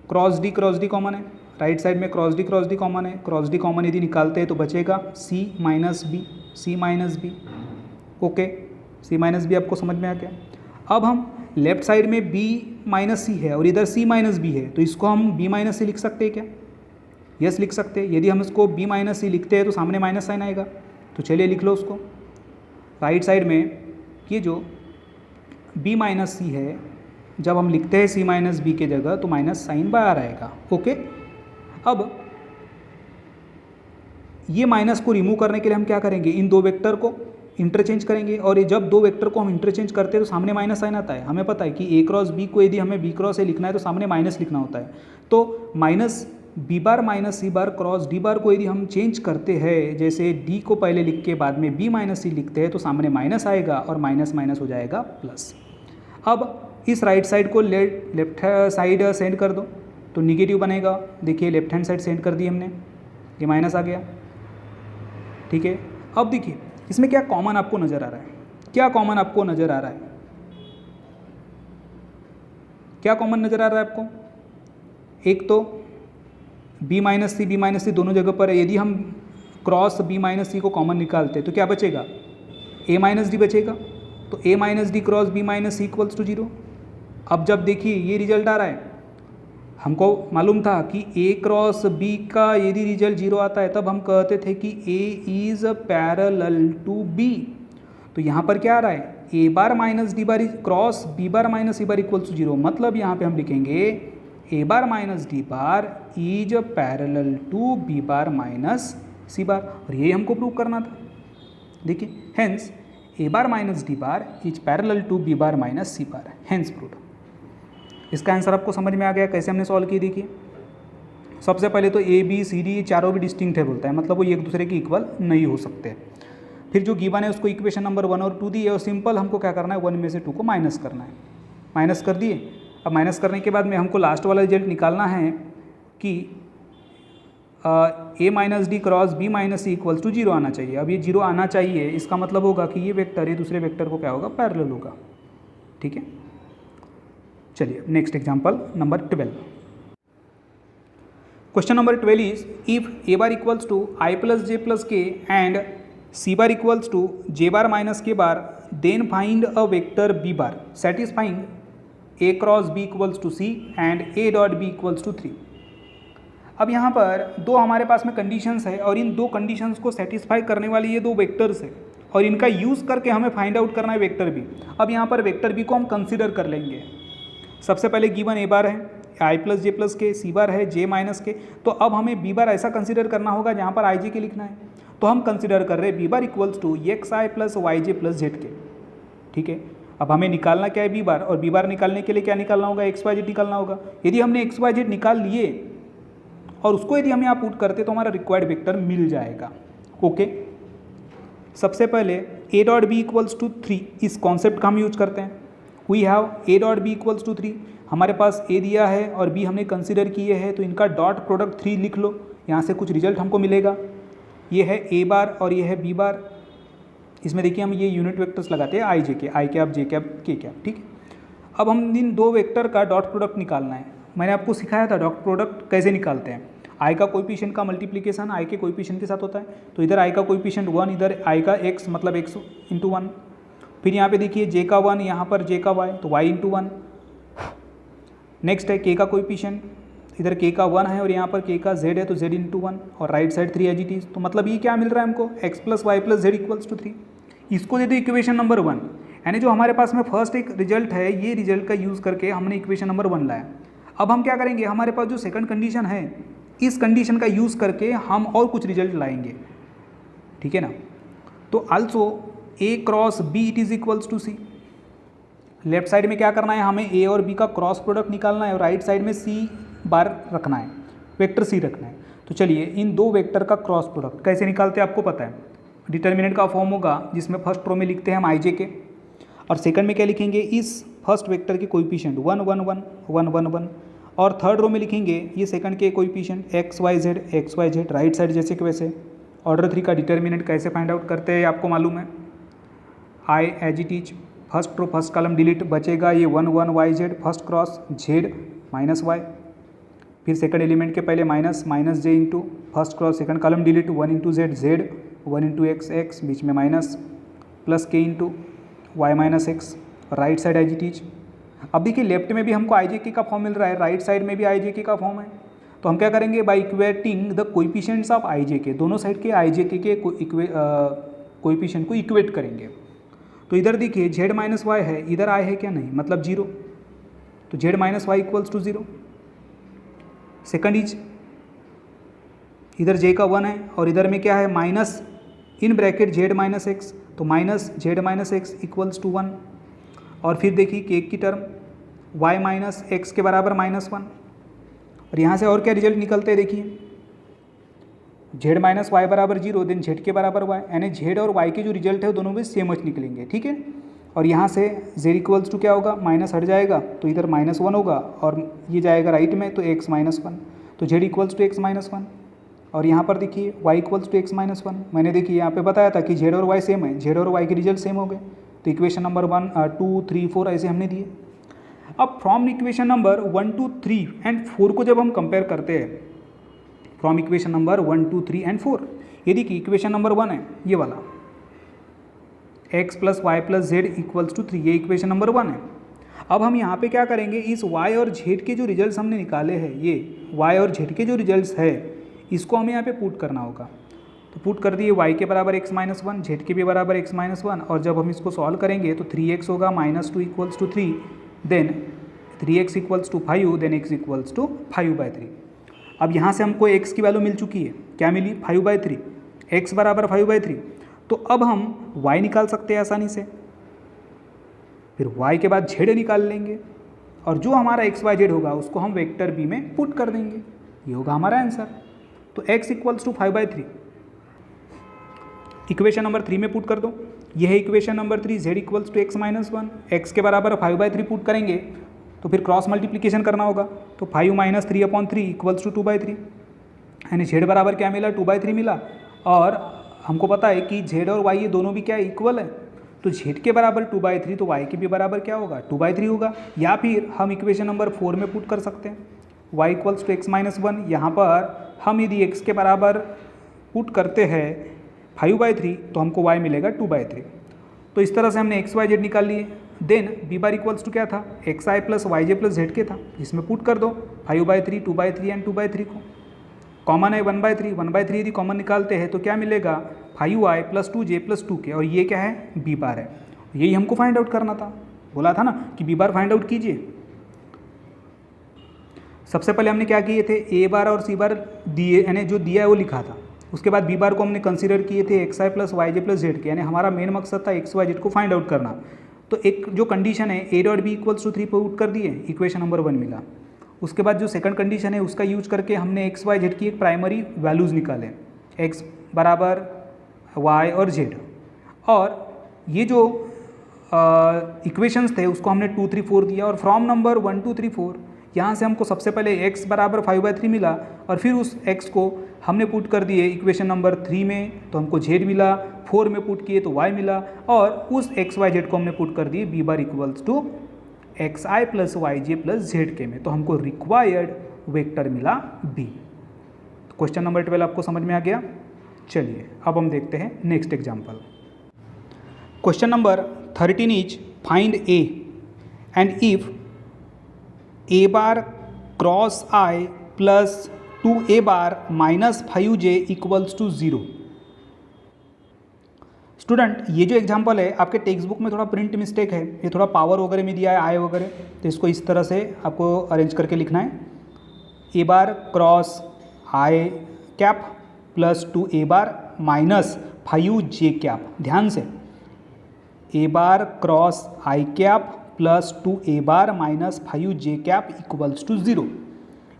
S1: क्रॉस डी कॉमन है, राइट साइड में क्रॉस डी कॉमन है। क्रॉस डी कॉमन यदि निकालते हैं तो बचेगा सी माइनस बी, सी माइनस बी। ओके, सी माइनस बी आपको समझ में आ गया। अब हम लेफ्ट साइड में b माइनस सी है और इधर c माइनस बी है, तो इसको हम b माइनस सी लिख सकते हैं क्या? यस, लिख सकते हैं। यदि हम इसको b माइनस सी लिखते हैं तो सामने माइनस साइन आएगा, तो चलिए लिख लो उसको। राइट साइड में ये जो b माइनस सी है, जब हम लिखते हैं c माइनस बी के जगह तो माइनस साइन बाहर आएगा। ओके, अब ये माइनस को रिमूव करने के लिए हम क्या करेंगे? इन दो वेक्टर को इंटरचेंज करेंगे, और ये जब दो वेक्टर को हम इंटरचेंज करते हैं तो सामने माइनस साइन आता है। हमें पता है कि ए क्रॉस बी को यदि हमें बी क्रॉस ए लिखना है तो सामने माइनस लिखना होता है। तो minus B bar minus C bar cross D बार को यदि हम चेंज करते हैं, जैसे डी को पहले लिख के बाद में बी माइनस सी लिखते हैं, तो सामने माइनस आएगा और माइनस माइनस हो जाएगा प्लस। अब इस राइट साइड को लेफ्ट साइड सेंड कर दो तो निगेटिव बनेगा। देखिए लेफ्ट हैंड साइड सेंड कर दी हमने, ये माइनस आ गया, ठीक है। अब देखिए इसमें क्या कॉमन आपको नज़र आ रहा है, क्या कॉमन आपको नज़र आ रहा है, क्या कॉमन नज़र आ रहा है आपको? एक तो b माइनस सी दोनों जगह पर है। यदि हम क्रॉस b माइनस सी को कॉमन निकालते हैं तो क्या बचेगा? a माइनस डी बचेगा। तो a minus D cross b minus C equals to 0। अब जब देखिए ये रिजल्ट आ रहा है, हमको मालूम था कि a क्रॉस b का यदि रिजल्ट 0 आता है तब हम कहते थे कि a is parallel to b। तो यहाँ पर क्या आ रहा है? a bar minus D bar cross b bar minus C bar equals to 0। मतलब यहाँ पे हम लिखेंगे a bar minus D bar is parallel to b bar minus C bar, और ये हमको प्रूव करना था। देखिए hence a bar minus D bar is parallel to b bar minus C bar, hence proved. इसका आंसर आपको समझ में आ गया कैसे हमने सॉल्व की? देखिए सबसे पहले तो ए बी सी डी चारों भी डिस्टिंक्ट है बोलता है, मतलब वो एक दूसरे के इक्वल नहीं हो सकते। फिर जो गिवन है उसको इक्वेशन नंबर 1 और 2 दी है और सिंपल हमको क्या करना है, 1 में से 2 को माइनस करना है। माइनस कर दिए। अब माइनस करने के बाद में हमको लास्ट वाला रिजल्ट निकालना है कि a minus D cross b minus C equals to 0 आना चाहिए। अब ये 0 आना चाहिए, इसका मतलब होगा कि ये वेक्टर ये दूसरे वेक्टर को क्या होगा, पैरेलल होगा। ठीक है, चलिए next example number 12। Question number 12 is if a bar equals to i plus J plus K and c bar equals to j bar minus K bar, then find a vector b bar satisfying a cross b equals to c and a dot b equals to 3। अब यहाँ पर दो हमारे पास में conditions है और इन दो conditions को सेटिस्फाई करने वाली ये दो वेक्टर्स है और इनका यूज़ करके हमें फाइंड आउट करना है वेक्टर बी। अब यहाँ पर वेक्टर बी को हम कंसिडर कर लेंगे। सबसे पहले गिवन ए बार है आई प्लस जे प्लस के, सी बार है जे माइनस के। तो अब हमें बी बार ऐसा कंसिडर करना होगा जहाँ पर आई जे के लिखना है। तो हम कंसिडर कर रहे हैं B bar equals to X I plus Y J plus Z K. ठीक है, अब हमें निकालना क्या है बी बार, और बी बार निकालने के लिए क्या निकालना होगा, एक्स वाई जेड निकालना होगा। यदि हमने एक्स वाई जेड निकाल लिए और उसको यदि हम यहाँ पुट करते तो हमारा रिक्वायर्ड वेक्टर मिल जाएगा। ओके, सबसे पहले A dot B equals to 3, इस कॉन्सेप्ट का हम यूज करते हैं। We have A dot B equals to 3, हमारे पास ए दिया है और बी हमने कंसिडर किए हैं, तो इनका डॉट प्रोडक्ट 3 लिख लो, यहाँ से कुछ रिजल्ट हमको मिलेगा। ये है ए बार और ये है बी बार। इसमें देखिए हम ये यूनिट वेक्टर्स लगाते हैं आई जे के, आई कैप जे कैप के कैप। ठीक है, अब हम इन दो वेक्टर का डॉट प्रोडक्ट निकालना है। मैंने आपको सिखाया था डॉट प्रोडक्ट कैसे निकालते हैं। आई का कोएफिशिएंट का मल्टीप्लिकेशन आई के कोएफिशिएंट के साथ होता है, तो इधर आई का कोएफिशिएंट 1, इधर आई का x मतलब x इंटू 1। फिर यहाँ पे देखिए j का 1, यहाँ पर j का y, तो y इंटू 1। नेक्स्ट है k का कोएफिशिएंट, इधर k का 1 है और यहाँ पर k का z है, तो z इंटू 1 और right side 3 as it is. तो मतलब ये क्या मिल रहा है हमको, x plus Y plus Z equals to 3। इसको दे दो इक्वेशन नंबर 1, यानी जो हमारे पास में फर्स्ट एक रिजल्ट है, ये रिजल्ट का यूज़ करके हमने इक्वेशन नंबर 1 लाया। अब हम क्या करेंगे, हमारे पास जो सेकंड कंडीशन है, इस कंडीशन का यूज़ करके हम और कुछ रिजल्ट लाएंगे। ठीक है ना, तो also A cross B it is equals to C. Left side में क्या करना है, हमें ए और बी का क्रॉस प्रोडक्ट निकालना है और राइट साइड में सी बार रखना है, वेक्टर सी रखना है। तो चलिए इन दो वेक्टर का क्रॉस प्रोडक्ट कैसे निकालते हैं आपको पता है। डिटर्मिनेंट का फॉर्म होगा जिसमें फर्स्ट रो में लिखते हैं हम आई जे के और सेकंड में क्या लिखेंगे, इस फर्स्ट वेक्टर के कोएफिशिएंट 1 1 1 1 1 1 और थर्ड रो में लिखेंगे ये सेकंड के coefficient X Y Z right side जैसे कि वैसे। ऑर्डर 3 का डिटर्मिनेंट कैसे फाइंड आउट करते हैं आपको मालूम है, I as it is, first row first column delete, बचेगा ये 1 1 Y Z first cross Z minus Y. फिर सेकंड एलिमेंट के पहले minus minus J into first cross second column delete 1 into Z Z 1 into X X बीच में minus plus के into Y minus X right side as it is. अब देखिए left में भी हमको आई जे के का फॉर्म मिल रहा है, राइट साइड में भी आई जे के का फॉर्म है। तो हम क्या करेंगे, by equating the coefficients of I J K, दोनों साइड के आई जे के कोएफिशिएंट को इक्वेट करेंगे। तो इधर देखिए जेड माइनस वाई है, इधर आई है क्या, नहीं, मतलब 0, तो Z minus Y equals to 0। Second is इधर जे का 1 है और इधर में क्या है minus in bracket Z minus X, तो minus Z minus X equals to 1। और फिर देखिए के की टर्म y माइनस एक्स के बराबर -1 और यहाँ से और क्या रिजल्ट निकलते हैं देखिए, z माइनस वाई बराबर 0, देन z के बराबर y, यानी z और y के जो रिजल्ट है वो दोनों में सेम निकलेंगे। ठीक है, और यहाँ से z इक्वल्स टू क्या होगा, माइनस हट जाएगा तो इधर -1 होगा और ये जाएगा राइट में तो x -1, तो z इक्वल्स टू x -1। और यहाँ पर देखिए y इक्वल्स टू x -1। मैंने देखिए यहाँ पे बताया था कि z और y सेम है, z और y के रिजल्ट सेम हो गए, तो इक्वेशन नंबर 1, 2, 3, 4 ऐसे हमने दिए। अब फ्रॉम इक्वेशन नंबर 1, 2, 3 एंड 4 को जब हम कंपेयर करते हैं, फ्रॉम इक्वेशन नंबर 1, 2, 3 एंड 4, ये देखिए इक्वेशन नंबर 1 है ये वाला, x + y + z = 3, ये इक्वेशन नंबर 1 है। अब हम यहाँ पे क्या करेंगे, इस y और z के जो रिजल्ट्स हमने निकाले हैं, ये y और z के जो रिजल्ट्स है इसको हमें यहाँ पे पुट करना होगा। तो पुट कर दिए, y के बराबर x -1, z के भी बराबर x -1, और जब हम इसको सॉल्व करेंगे तो 3x होगा, -2 = 3, देन 3x = 5, देन x = 5/3। अब यहाँ से हमको x की वैल्यू मिल चुकी है, क्या मिली, 5/3, x बराबर 5/3। तो अब हम y निकाल सकते हैं आसानी से, फिर y के बाद z निकाल लेंगे और जो हमारा x y z होगा उसको हम वेक्टर b में पुट कर देंगे, ये होगा हमारा आंसर। तो x = 5/3 इक्वेशन नंबर 3 में पुट कर दो, यह है equation number 3, z = x -1, x के बराबर 5/3 पुट करेंगे तो फिर क्रॉस मल्टीप्लिकेशन करना होगा, तो 5 - 3/3 = 2/3, यानी z बराबर क्या मिला, 2/3 मिला। और हमको पता है कि z और y ये दोनों भी क्या इक्वल है, तो z के बराबर 2/3 तो y के भी बराबर क्या होगा, 2/3 होगा। या फिर हम इक्वेशन नंबर 4 में पुट कर सकते हैं, y = x -1, यहाँ पर हम यदि x के बराबर पुट करते हैं 5/3 तो हमको y मिलेगा 2/3। तो इस तरह से हमने x y z निकाल लिए। Then b bar equals to क्या था, xi + yj + z के था, जिसमें पुट कर दो 5/3, 2/3 एंड 2/3 को। कॉमन है 1/3 यदि कॉमन निकालते हैं तो क्या मिलेगा, 5y + 2j + 2k, और ये क्या है, b बार है। यही हमको फाइंड आउट करना था, बोला था ना कि b बार फाइंड आउट कीजिए। सबसे पहले हमने क्या किए थे, a बार और c बार दिए, यानी जो दिया है वो लिखा था। उसके बाद b बार को हमने कंसीडर किए थे xi + yj + z के, यानी हमारा मेन मकसद था x y z को फाइंड आउट करना। तो एक जो कंडीशन है a.b = 3 पुट कर दिए, इक्वेशन नंबर 1 मिला। उसके बाद जो सेकंड कंडीशन है उसका यूज करके हमने x y z की एक प्राइमरी वैल्यूज़ निकाले, x बराबर y और z, और ये जो इक्वेशंस थे उसको हमने 2, 3, 4 दिया। और फ्रॉम नंबर 1, 2, 3, 4 यहाँ से हमको सबसे पहले x बराबर 5/3 मिला, और फिर उस x को हमने पुट कर दिए इक्वेशन नंबर 3 में, तो हमको z मिला, 4 में पुट किए तो y मिला, और उस x y z को हमने पुट कर दिए b bar equals to xi + yj + zk में, तो हमको रिक्वायर्ड वेक्टर मिला b। तो क्वेश्चन नंबर 12 आपको समझ में आ गया। चलिए अब हम देखते हैं next example. Question number 13 is find a and if a bar cross i + 2a bar -5j = 0। Student, ये जो एग्जांपल है आपके टेक्स्ट बुक में थोड़ा प्रिंट मिस्टेक है, ये थोड़ा पावर वगैरह में दिया है, आई वगैरह, तो इसको इस तरह से आपको अरेंज करके लिखना है, a bar cross i cap + 2a bar -5j। ध्यान से, a bar cross i cap + 2a bar -5j = 0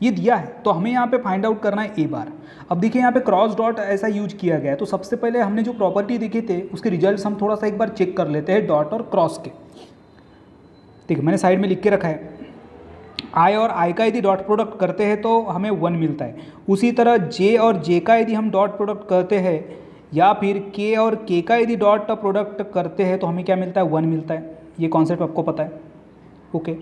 S1: ये दिया है। तो हमें यहाँ पे फाइंड आउट करना है a बार। अब देखिए यहाँ पे क्रॉस डॉट ऐसा यूज किया गया है, तो सबसे पहले हमने जो प्रॉपर्टी देखे थे उसके रिजल्ट्स हम थोड़ा सा एक बार चेक कर लेते हैं डॉट और क्रॉस के। देखिए मैंने साइड में लिख के रखा है, i और i का यदि डॉट प्रोडक्ट करते हैं तो हमें 1 मिलता है। उसी तरह j और j का यदि हम डॉट प्रोडक्ट करते हैं, या फिर k और k का यदि डॉट प्रोडक्ट करते हैं तो हमें क्या मिलता है, 1 मिलता है। ये कॉन्सेप्ट आपको पता है, ओके।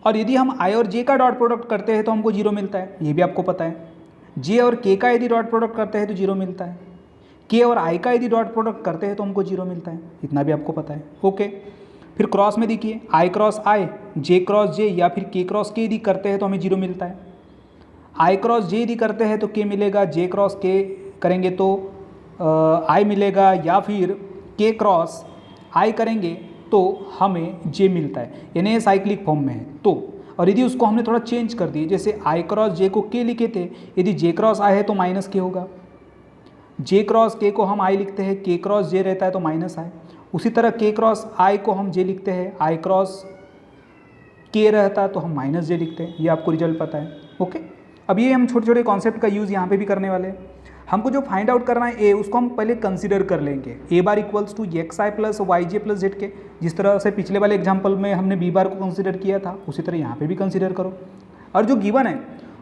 S1: और यदि हम i और j का डॉट प्रोडक्ट करते हैं तो हमको 0 मिलता है, ये भी आपको पता है। j और k का यदि डॉट प्रोडक्ट करते हैं तो 0 मिलता है। k और i का यदि डॉट प्रोडक्ट करते हैं तो हमको 0 मिलता है, इतना भी आपको पता है, ओके। फिर क्रॉस में देखिए, i cross i, j cross j या फिर k क्रॉस k यदि करते हैं तो हमें 0 मिलता है। i क्रॉस j यदि करते हैं तो k मिलेगा, j क्रॉस k करेंगे तो i मिलेगा, या फिर k क्रॉस i करेंगे तो हमें j मिलता है, यानी ये साइक्लिक फॉर्म में है। तो और यदि उसको हमने थोड़ा चेंज कर दिए, जैसे i क्रॉस j को k लिखे थे, यदि j क्रॉस i है तो -k होगा। j क्रॉस k को हम i लिखते हैं, k क्रॉस j रहता है तो -i। उसी तरह k क्रॉस i को हम j लिखते हैं, i क्रॉस k रहता है तो हम -j लिखते हैं। ये आपको रिजल्ट पता है, ओके। अब ये हम छोटे छोटे कॉन्सेप्ट का यूज़ यहाँ पे भी करने वाले हैं। हमको जो फाइंड आउट करना है ए, उसको हम पहले कंसीडर कर लेंगे। A bar equals to X I plus Y J plus Z K, जिस तरह से पिछले वाले एग्जाम्पल में हमने बी बार को कंसीडर किया था उसी तरह यहाँ पे भी कंसीडर करो। और जो गिवन है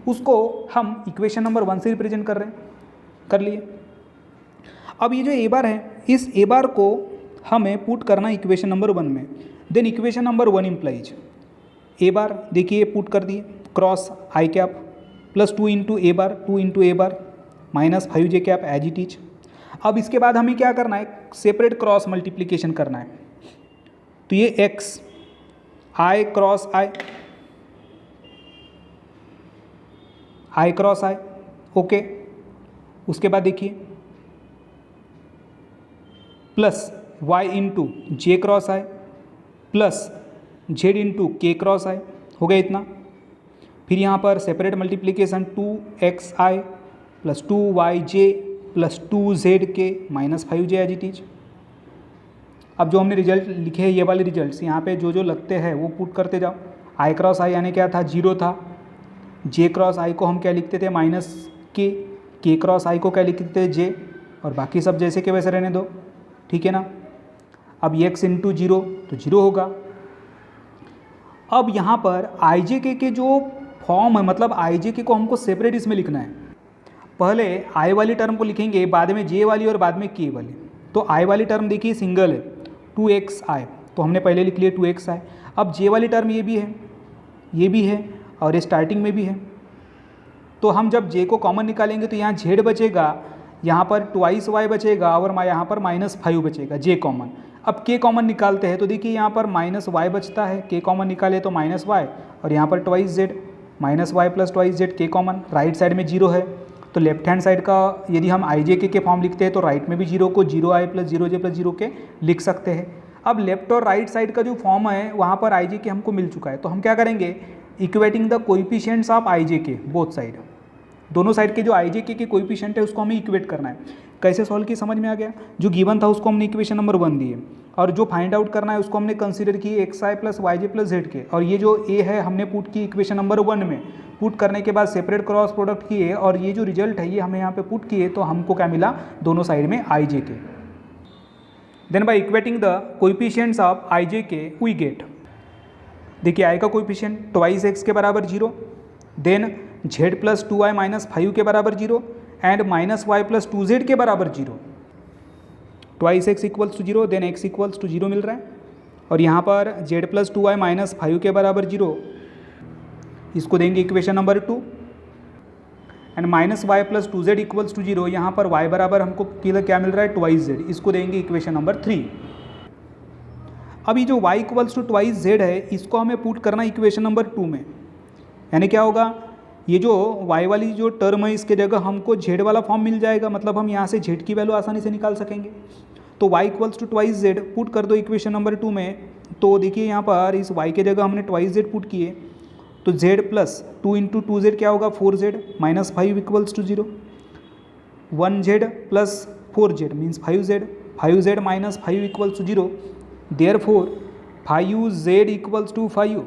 S1: उसको हम इक्वेशन नंबर 1 से रिप्रेजेंट कर लिए। अब ये जो ए बार है, इस ए बार को हमें पुट करना इक्वेशन नंबर 1 में। Then equation number 1 implies A bar, देखिए पुट कर दिए, cross I cap plus 2 into A bar minus 5 J cap as it is. अब इसके बाद हमें क्या करना है, सेपरेट क्रॉस मल्टीप्लिकेशन करना है। तो ये X I cross I cross I, okay. उसके बाद देखिए plus y into J cross I plus z into K cross I, हो गया इतना। फिर यहाँ पर separate multiplication 2xi plus 2yj plus 2zk minus 5j as it is. अब जो हमने रिजल्ट लिखे हैं ये वाले रिजल्ट्स यहाँ पे जो जो लगते हैं वो पुट करते जाओ। आई क्रॉस आई यानी क्या था, 0 था। जे क्रॉस आई को हम क्या लिखते थे, माइनस के क्रॉस आई को क्या लिखते थे, जे, और बाकी सब जैसे के वैसे रहने दो, ठीक है ना। अब x इंटू 0 तो 0 होगा। अब यहाँ पर आई जे के जो फॉर्म है, मतलब आई जे के को हमको सेपरेट इसमें लिखना है। पहले आई वाली टर्म को लिखेंगे, बाद में जे वाली और बाद में के वाली। तो आई वाली टर्म देखिए सिंगल है 2xi, तो हमने पहले लिख लिया 2xi। अब जे वाली टर्म ये भी है और ये स्टार्टिंग में भी है। तो हम जब जे को कॉमन निकालेंगे तो यहाँ z बचेगा, यहाँ पर 2y बचेगा और यहाँ पर -5 बचेगा, जे कॉमन। अब k कॉमन निकालते हैं तो देखिए यहाँ पर -y बचता है, k कॉमन निकाले तो -y, और यहाँ पर 2z -y plus 2z k common. Right side में 0 है तो लेफ्ट हैंड साइड का यदि हम आई जे के फॉर्म लिखते हैं तो राइट में भी 0 को 0i plus 0j plus 0k लिख सकते हैं। अब लेफ्ट और राइट साइड का जो फॉर्म है वहाँ पर आई जे के हमको मिल चुका है, तो हम क्या करेंगे, equating the coefficients of I J के बोथ साइड, दोनों साइड के जो आई जे के कोएफिशिएंट है उसको हमें इक्वेट करना है। कैसे सॉल्व की समझ में आ गया। जो गिवन था उसको हमने इक्वेशन नंबर 1 दिए, और जो फाइंड आउट करना है उसको हमने कंसीडर की xi plus Y J plus Z के, और ये जो a है हमने पुट की इक्वेशन नंबर 1 में। पुट करने के बाद सेपरेट क्रॉस प्रोडक्ट किए, और ये जो रिजल्ट है ये हमें यहाँ पे पुट किए, तो हमको क्या मिला, दोनों साइड में I J K. Then by equating the coefficients of I J K we gate, देखिए आई का कोएफिशिएंट 2x के बराबर 0, then z plus 2i minus 5 के बराबर 0 and minus y plus 2z के बराबर 0। 2x equals to 0, then x equals to 0 मिल रहा है, और यहाँ पर z प्लस 2i माइनस 5 के बराबर 0, इसको देंगे equation number 2, and minus y plus 2z equals to 0, यहाँ पर y बराबर हमको क्या मिल रहा है 2z, इसको देंगे इक्वेशन नंबर 3। अब ये जो y इक्वल्स टू 2z है इसको हमें पुट करना इक्वेशन नंबर 2 में, यानी क्या होगा, ये जो y वाली जो टर्म है इसके जगह हमको z वाला फॉर्म मिल जाएगा, मतलब हम यहाँ से z की वैल्यू आसानी से निकाल सकेंगे। तो y equals to 2z put कर दो इक्वेशन नंबर 2 में, तो देखिए यहाँ पर इस y के जगह हमने 2z पुट किए, तो z प्लस 2 इंटू 2z क्या होगा 4z minus 5 equals to 0, 1z plus 4z means 5z minus 5 equals to 0, therefore 5z equals to 5,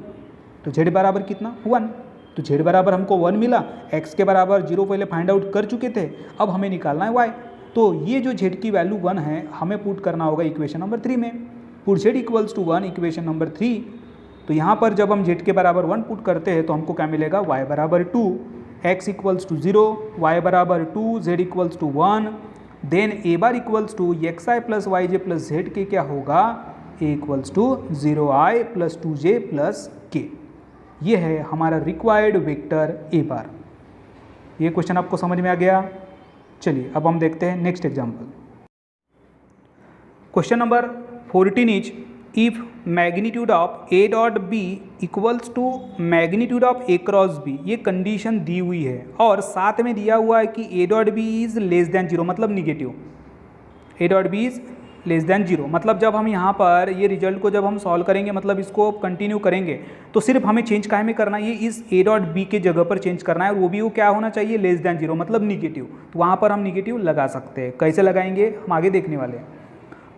S1: तो z बराबर कितना 1, तो z बराबर हमको 1 मिला, x के बराबर 0 पहले फाइंड आउट कर चुके थे, अब हमें निकालना है y। तो ये जो z की वैल्यू 1 है हमें पुट करना होगा इक्वेशन नंबर 3 में। Put z equals to 1 equation number 3, तो यहाँ पर जब हम z के बराबर 1 पुट करते हैं तो हमको क्या मिलेगा, y बराबर 2, x इक्वल्स टू 0, y बराबर 2, z equals to 1, then a bar equals to xi plus Y J plus Z K क्या होगा, a equals to 0i plus 2j plus k। ये है हमारा रिक्वायर्ड वेक्टर ए बार। ये question आपको समझ में आ गया। चलिए अब हम देखते हैं next example. Question number 14 is if magnitude of A dot B equals to magnitude of A cross B, ये कंडीशन दी हुई है और साथ में दिया हुआ है कि A dot B is less than 0, मतलब negative, A dot B is less than 0। मतलब जब हम यहाँ पर ये रिजल्ट को जब हम सॉल्व करेंगे, मतलब इसको कंटिन्यू करेंगे, तो सिर्फ हमें चेंज काहे में करना है, ये इस ए डॉट बी के जगह पर चेंज करना है, और वो भी वो क्या होना चाहिए, लेस देन 0, मतलब निगेटिव। तो वहाँ पर हम निगेटिव लगा सकते हैं। कैसे लगाएंगे हम आगे देखने वाले हैं।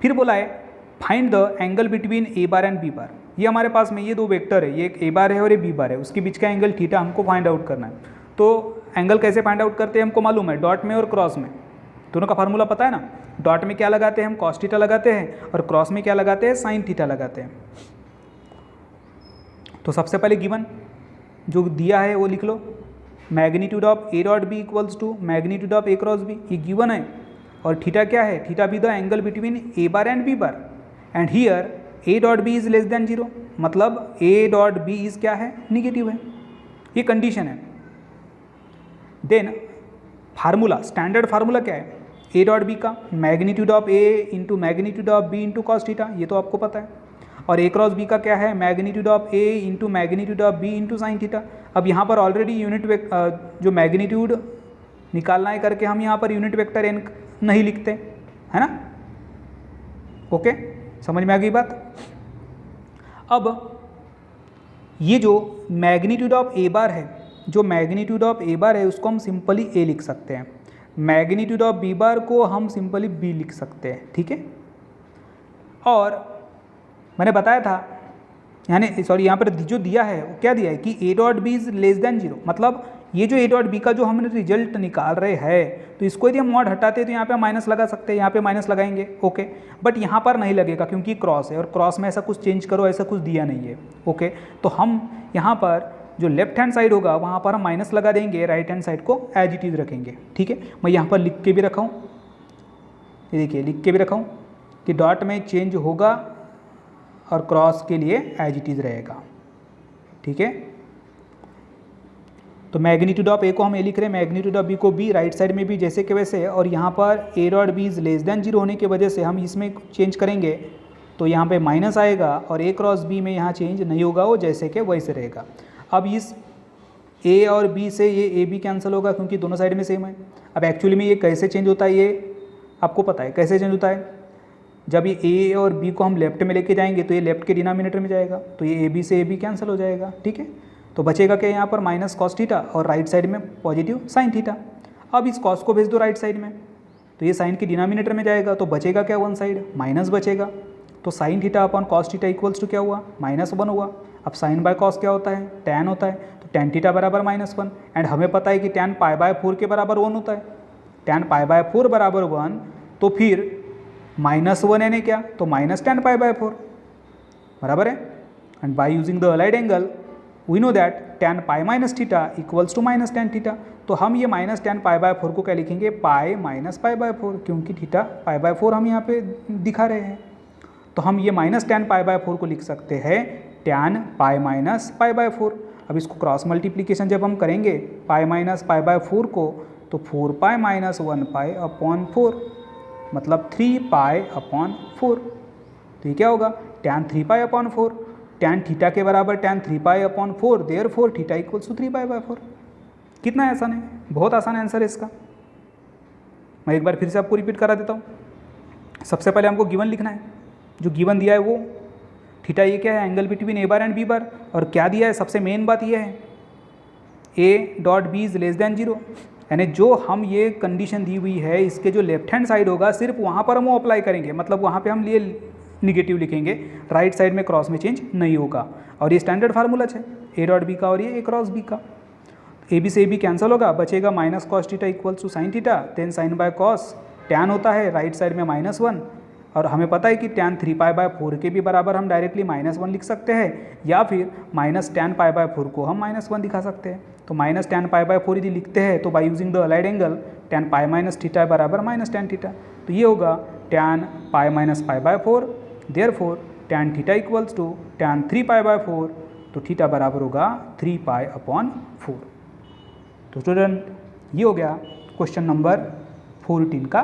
S1: फिर बोला है find the angle between A bar and B bar. ये हमारे पास में ये दो वेक्टर है, ये एक ए बार है और ये बी बार है, उसके बीच का एंगल थीटा हमको फाइंड आउट करना है। तो एंगल कैसे फाइंड आउट करते हैं हमको मालूम है, डॉट में और क्रॉस में। दोनों का फार्मूला पता है ना, डॉट में क्या लगाते हैं हम, कॉस थीटा लगाते हैं, और क्रॉस में क्या लगाते हैं, साइन थीटा लगाते हैं। तो सबसे पहले गिवन जो दिया है वो लिख लो, magnitude of A dot B equals to magnitude of A cross B, ये गिवन है। और थीटा क्या है, theta be the angle between A bar and B bar, and here A dot B is less than 0, मतलब ए dot B is क्या है, negative है, ये कंडीशन है। देन फार्मूला, स्टैंडर्ड फार्मूला क्या है, ए डॉट बी का magnitude of A into magnitude of B into cos theta, ये तो आपको पता है। और ए क्रॉस बी का क्या है, magnitude of A into magnitude of B into sine theta. अब यहाँ पर ऑलरेडी यूनिट जो मैग्नीट्यूड निकालना है करके हम यहाँ पर यूनिट वेक्टर एन नहीं लिखते, है ना। ओके, समझ में आ गई बात। अब ये जो मैग्नीट्यूड ऑफ ए बार है, जो मैग्नीट्यूड ऑफ ए बार है उसको हम सिंपली ए लिख सकते हैं, मैग्नीट्यूड ऑफ बी बार को हम सिंपली बी लिख सकते हैं, ठीक है। और मैंने बताया था, यानी सॉरी यहाँ पर जो दिया है वो क्या दिया है कि A dot B is less than 0, मतलब ये जो ए डॉट बी का जो हमने रिजल्ट निकाल रहे हैं, तो इसको यदि हम मॉड हटाते हैं तो यहाँ पे माइनस लगा सकते हैं, यहाँ पे माइनस लगाएंगे, ओके। बट यहाँ पर नहीं लगेगा क्योंकि क्रॉस है, और क्रॉस में ऐसा कुछ चेंज करो ऐसा कुछ दिया नहीं है, ओके। तो हम यहाँ पर जो लेफ्ट हैंड साइड होगा वहाँ पर हम माइनस लगा देंगे, राइट हैंड साइड को एज इट इज रखेंगे, ठीक है। मैं यहाँ पर लिख के भी रखा हूँ, ये देखिए लिख के भी रखा हूँ कि डॉट में चेंज होगा और क्रॉस के लिए एज इट इज रहेगा, ठीक है। तो मैग्नीट्यूड ऑफ ए को हम ए लिख रहे हैं, मैग्नीट्यूड ऑफ बी को बी, राइट साइड में भी जैसे के वैसे। और यहाँ पर A dot B is less than 0 होने की वजह से हम इसमें चेंज करेंगे तो यहाँ पे माइनस आएगा, और ए क्रॉस बी में यहाँ चेंज नहीं होगा, वो जैसे के वैसे रहेगा। अब इस ए और बी से ये ए बी कैंसिल होगा क्योंकि दोनों साइड में सेम है। अब एक्चुअली में ये कैसे चेंज होता है, ये आपको पता है कैसे चेंज होता है। जब ये ए और बी को हम लेफ्ट में लेके जाएंगे तो ये लेफ्ट के डिनोमिनेटर में जाएगा, तो ये ए बी से ए बी कैंसिल हो जाएगा, ठीक है। तो बचेगा क्या यहाँ पर, माइनस कॉस थीटा, और राइट साइड में पॉजिटिव साइन थीटा। अब इस कॉस को भेज दो राइट साइड में, तो ये साइन के डिनोमिनेटर में जाएगा, तो बचेगा क्या, वन साइड माइनस बचेगा। तो sine theta upon cos theta equals to क्या हुआ, -1 हुआ। अब साइन बाय कॉस क्या होता है, टैन होता है, तो टैन थीटा बराबर -1। एंड हमें पता है कि टैन पाई बाय 4 के बराबर 1 होता है, टैन पाई बाय 4 बराबर 1, तो फिर -1 यानी क्या, तो माइनस टैन पाई बाय 4 बराबर है। And by using the allied angle we know that tan pi minus theta equals to minus tan theta. तो हम ये माइनस टैन पाई बाय 4 को क्या लिखेंगे, पाई माइनस पाई बाय 4, क्योंकि थीटा पाई बाय 4 हम यहाँ पे दिखा रहे हैं। तो हम ये माइनस टैन पाई बाय 4 को लिख सकते हैं tan pi minus pi by 4। अब इसको क्रॉस मल्टीप्लीकेशन जब हम करेंगे पाई माइनस पाई बाय 4 को, तो 4 पाई माइनस 1 पाई अपॉन 4, मतलब 3 पाई अपॉन 4। तो ये क्या होगा, tan 3 pi upon 4, tan theta के बराबर tan 3 pi upon 4, therefore theta equals to 3 pi by 4। कितना आसान है, बहुत आसान आंसर है इसका। मैं एक बार फिर से आपको रिपीट करा देता हूँ। सबसे पहले हमको गिवन लिखना है, जो गिवन दिया है वो थीटा ये क्या है, angle between A bar and B bar. और क्या दिया है, सबसे मेन बात ये है A dot B is less than 0, यानी जो हम ये कंडीशन दी हुई है इसके जो लेफ्ट हैंड साइड होगा सिर्फ वहाँ पर हम वो अप्लाई करेंगे, मतलब वहाँ पे हम लिए निगेटिव लिखेंगे, राइट साइड में क्रॉस में चेंज नहीं होगा। और ये स्टैंडर्ड फार्मूला है ए डॉट बी का और ये ए क्रॉस बी का। ए बी से ए बी कैंसिल होगा, बचेगा minus cos theta equals to sine theta, then sine by cos, tan होता है राइट साइड में -1, और हमें पता है कि टैन 3 पाई बाय 4 के भी बराबर हम डायरेक्टली -1 लिख सकते हैं, या फिर माइनस टैन पाई बाय 4 को हम -1 दिखा सकते हैं। तो माइनस टैन पाई बाय 4 यदि लिखते हैं तो by using the allied angle tan pi minus theta बराबर माइनस टैन थीटा। तो ये होगा tan pi minus pi by 4, therefore tan theta equals to tan 3 pi by 4, तो थीटा बराबर होगा 3 पाई अपॉन 4। तो स्टूडेंट ये हो गया क्वेश्चन नंबर 14 का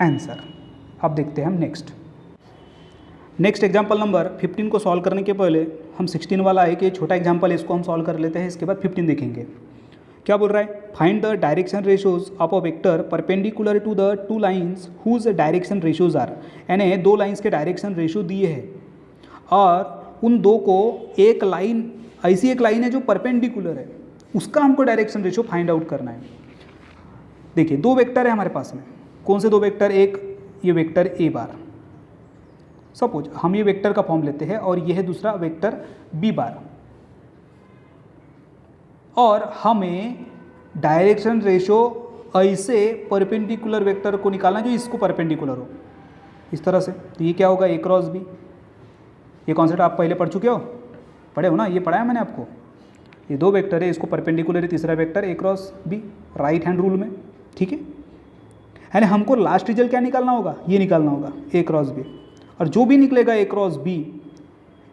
S1: आंसर। अब देखते हैं हम नेक्स्ट एग्जाम्पल नंबर 15 को सॉल्व करने के पहले हम 16 वाला एक ये छोटा एग्जाम्पल है, इसको हम सॉल्व कर लेते हैं, इसके बाद 15 देखेंगे। क्या बोल रहा है, find the direction ratios of a vector perpendicular to the two lines whose direction ratios are, यानी दो लाइंस के डायरेक्शन रेशियो दिए हैं और उन दो को एक लाइन, ऐसी एक लाइन है जो परपेंडिकुलर है, उसका हमको डायरेक्शन रेशियो फाइंड आउट करना है। देखिए दो वेक्टर है हमारे पास में, कौन से दो वेक्टर, एक ये वेक्टर ए बार, सपोज हम ये वेक्टर का फॉर्म लेते हैं और ये है दूसरा वेक्टर बी बार, और हमें डायरेक्शन रेशियो ऐसे परपेंडिकुलर वेक्टर को निकालना जो इसको परपेंडिकुलर हो, इस तरह से। तो ये क्या होगा, ए क्रॉस बी। ये कॉन्सेप्ट आप पहले पढ़ चुके हो, पढ़े हो ना, ये पढ़ाया मैंने आपको। ये दो वेक्टर है, इसको परपेंडिकुलर है, तीसरा vector A cross B, right hand rule में, ठीक है। यानी हमको लास्ट रिजल्ट क्या निकालना होगा, ये निकालना होगा ए क्रॉस बी। और जो भी निकलेगा ए क्रॉस बी,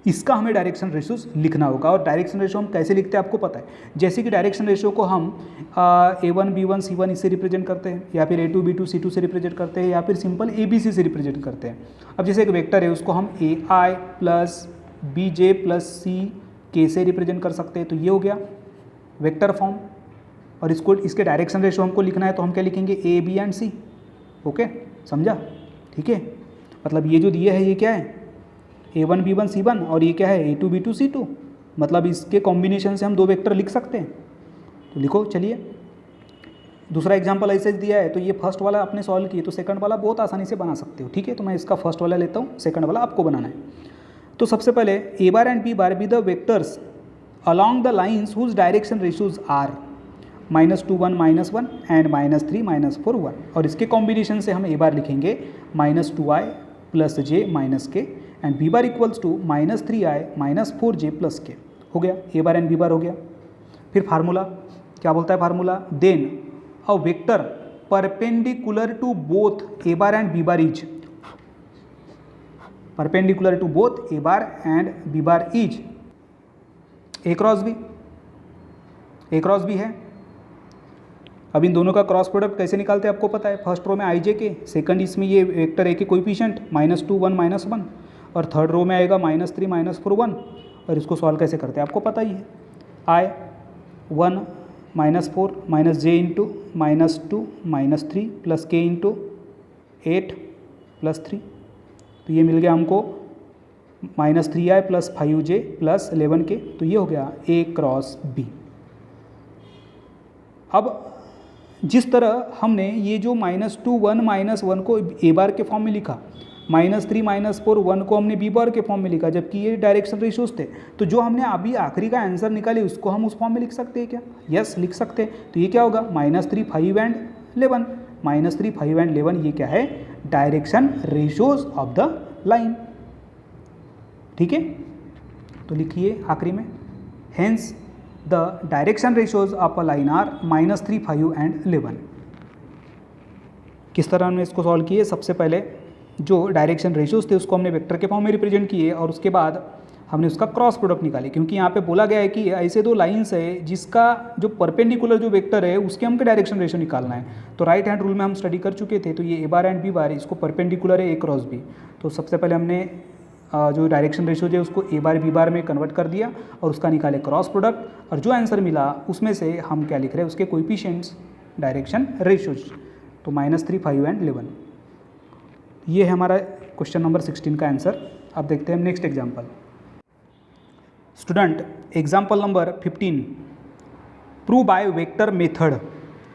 S1: इसका हमें डायरेक्शन रेशियोज लिखना होगा। और डायरेक्शन रेशियो हम कैसे लिखते हैं आपको पता है। जैसे कि डायरेक्शन रेशियो को हम A1 B1 C1 इससे रिप्रेजेंट करते हैं, या फिर A2 B2 C2 से रिप्रेजेंट करते हैं, या फिर सिंपल ABC से रिप्रेजेंट करते हैं। अब जैसे एक वेक्टर है, उसको हम AI plus BJ plus CK से रिप्रेजेंट कर सकते हैं। तो ये हो गया वेक्टर फॉर्म। और इसके डायरेक्शन रेशियो हमको लिखना है, तो हम क्या लिखेंगे, A B and C। Okay, समझा, ठीक है। मतलब ये जो दिया है ये क्या है, A1 B1 C1, और ये क्या है, A2 B2 C2। मतलब इसके कॉम्बिनेशन से हम दो वेक्टर लिख सकते हैं। तो लिखो, चलिए। दूसरा एग्जांपल ऐसे दिया है, तो ये फर्स्ट वाला आपने सॉल्व किया, तो सेकंड वाला बहुत आसानी से बना सकते हो, ठीक है। तो मैं इसका फर्स्ट वाला लेता हूँ, सेकंड वाला आपको बनाना है। तो सबसे पहले A bar and B bar be the vectors along the lines whose direction ratios are -2 1 -1 and -3 -4 1। और इसके कॉम्बिनेशन से हम A बार लिखेंगे -2i plus j minus K, and B bar equals to -3i -4j plus K. हो गया, A bar and B bar हो गया। फिर फार्मूला क्या बोलता है, formula then a vector perpendicular to both A bar and B bar is, perpendicular to both A bar and B bar is A cross B। A cross B है। अब इन दोनों का क्रॉस प्रोडक्ट कैसे निकालते हैं आपको पता है। फर्स्ट रो में i j के, सेकंड इसमें ये वेक्टर ए के कोएफिशिएंट -2 1 -1, और थर्ड रो में आएगा -3 -4 1। और इसको सॉल्व कैसे करते हैं आपको पता ही है। i 1 -4 -j into -2 -3 plus k into 8 plus 3। तो ये मिल गया हमको -3i plus 5j plus 11k। तो ये हो गया A क्रॉस B। अब जिस तरह हमने ये जो -2 1 -1 को A बार के फॉर्म में लिखा, -3 -4 1 को हमने B बार के फॉर्म में लिखा, जबकि ये डायरेक्शन रेशियोज थे, तो जो हमने अभी आखिरी का आंसर निकाले उसको हम उस फॉर्म में लिख सकते हैं क्या? यस, लिख सकते हैं। तो ये क्या होगा, -3 5 एंड 11, -3 5 एंड 11, ये क्या है, direction ratios of the line, ठीक है। तो लिखिए आखिरी में, hence the direction ratios of a line are -3 5 and 11। किस तरह हमने इसको सॉल्व किए, सबसे पहले जो डायरेक्शन रेशियोज थे उसको हमने वेक्टर के फॉर्म में रिप्रेजेंट किए, और उसके बाद हमने उसका क्रॉस प्रोडक्ट निकाले, क्योंकि यहाँ पे बोला गया है कि ऐसे दो लाइंस है जिसका जो परपेंडिकुलर जो वेक्टर है उसके हमको डायरेक्शन रेशियो निकालना है। तो राइट हैंड रूल में हम स्टडी कर चुके थे। तो ये A बार एंड B बार, इसको परपेंडिकुलर है A क्रॉस B। तो सबसे पहले हमने जो डायरेक्शन रेशियो है उसको A बार B बार में कन्वर्ट कर दिया, और उसका निकाले क्रॉस प्रोडक्ट, और जो आंसर मिला उसमें से हम क्या लिख रहे हैं, उसके कोएफिशिएंट्स डायरेक्शन रेशियोज। तो -3 5 एंड 11, ये है हमारा क्वेश्चन नंबर 16 का आंसर। अब देखते हैं next example. Student, example number 15, prove by vector method.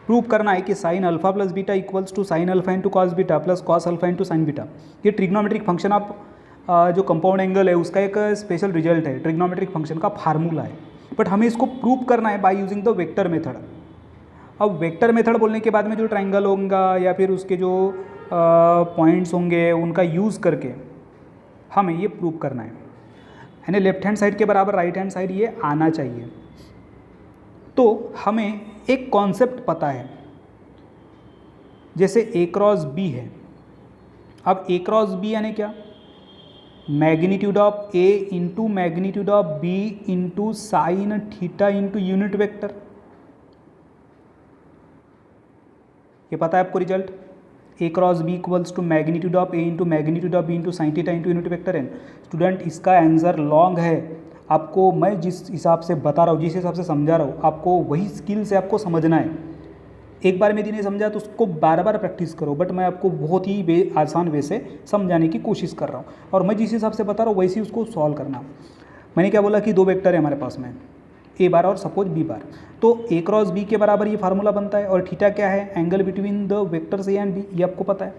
S1: Prove करना है कि sine alpha plus beta equals to sine alpha into cos beta plus cos alpha into sine beta. ये ट्रिग्नोमेट्रिक फंक्शन आप जो कंपाउंड एंगल है उसका एक special result है, ट्रिग्नोमेट्रिक फंक्शन का फार्मूला है, बट हमें इसको प्रूव करना है by using the vector method. अब वेक्टर मेथड बोलने के बाद में जो ट्राइंगल होगा या फिर उसके जो पॉइंट्स होंगे उनका यूज़ करके हमें ये प्रूव करना है, यानी लेफ्ट हैंड साइड के बराबर राइट हैंड साइड ये आना चाहिए। तो हमें एक कॉन्सेप्ट पता है, जैसे A क्रॉस B है। अब A क्रॉस B यानी क्या, magnitude of A into magnitude of B into sine theta into unit vector. ये पता है आपको result, A cross B equals to magnitude of A into magnitude of B into sine theta into unit vector N. Student, इसका answer long है, आपको मैं जिस हिसाब से बता रहा हूँ, जिस हिसाब से समझा रहा हूँ, आपको वही स्किल से आपको समझना है। एक बार में यदि नहीं समझा तो उसको बार बार प्रैक्टिस करो, बट मैं आपको बहुत ही आसान वे से समझाने की कोशिश कर रहा हूँ, और मैं जिस हिसाब से बता रहा हूँ वैसे ही उसको सॉल्व करना। मैंने क्या बोला कि दो वेक्टर है हमारे पास में, A बार और सपोज B बार। तो A क्रॉस B के बराबर ये फार्मूला बनता है, और थीटा क्या है, angle between the vectors A and B, ये आपको पता है।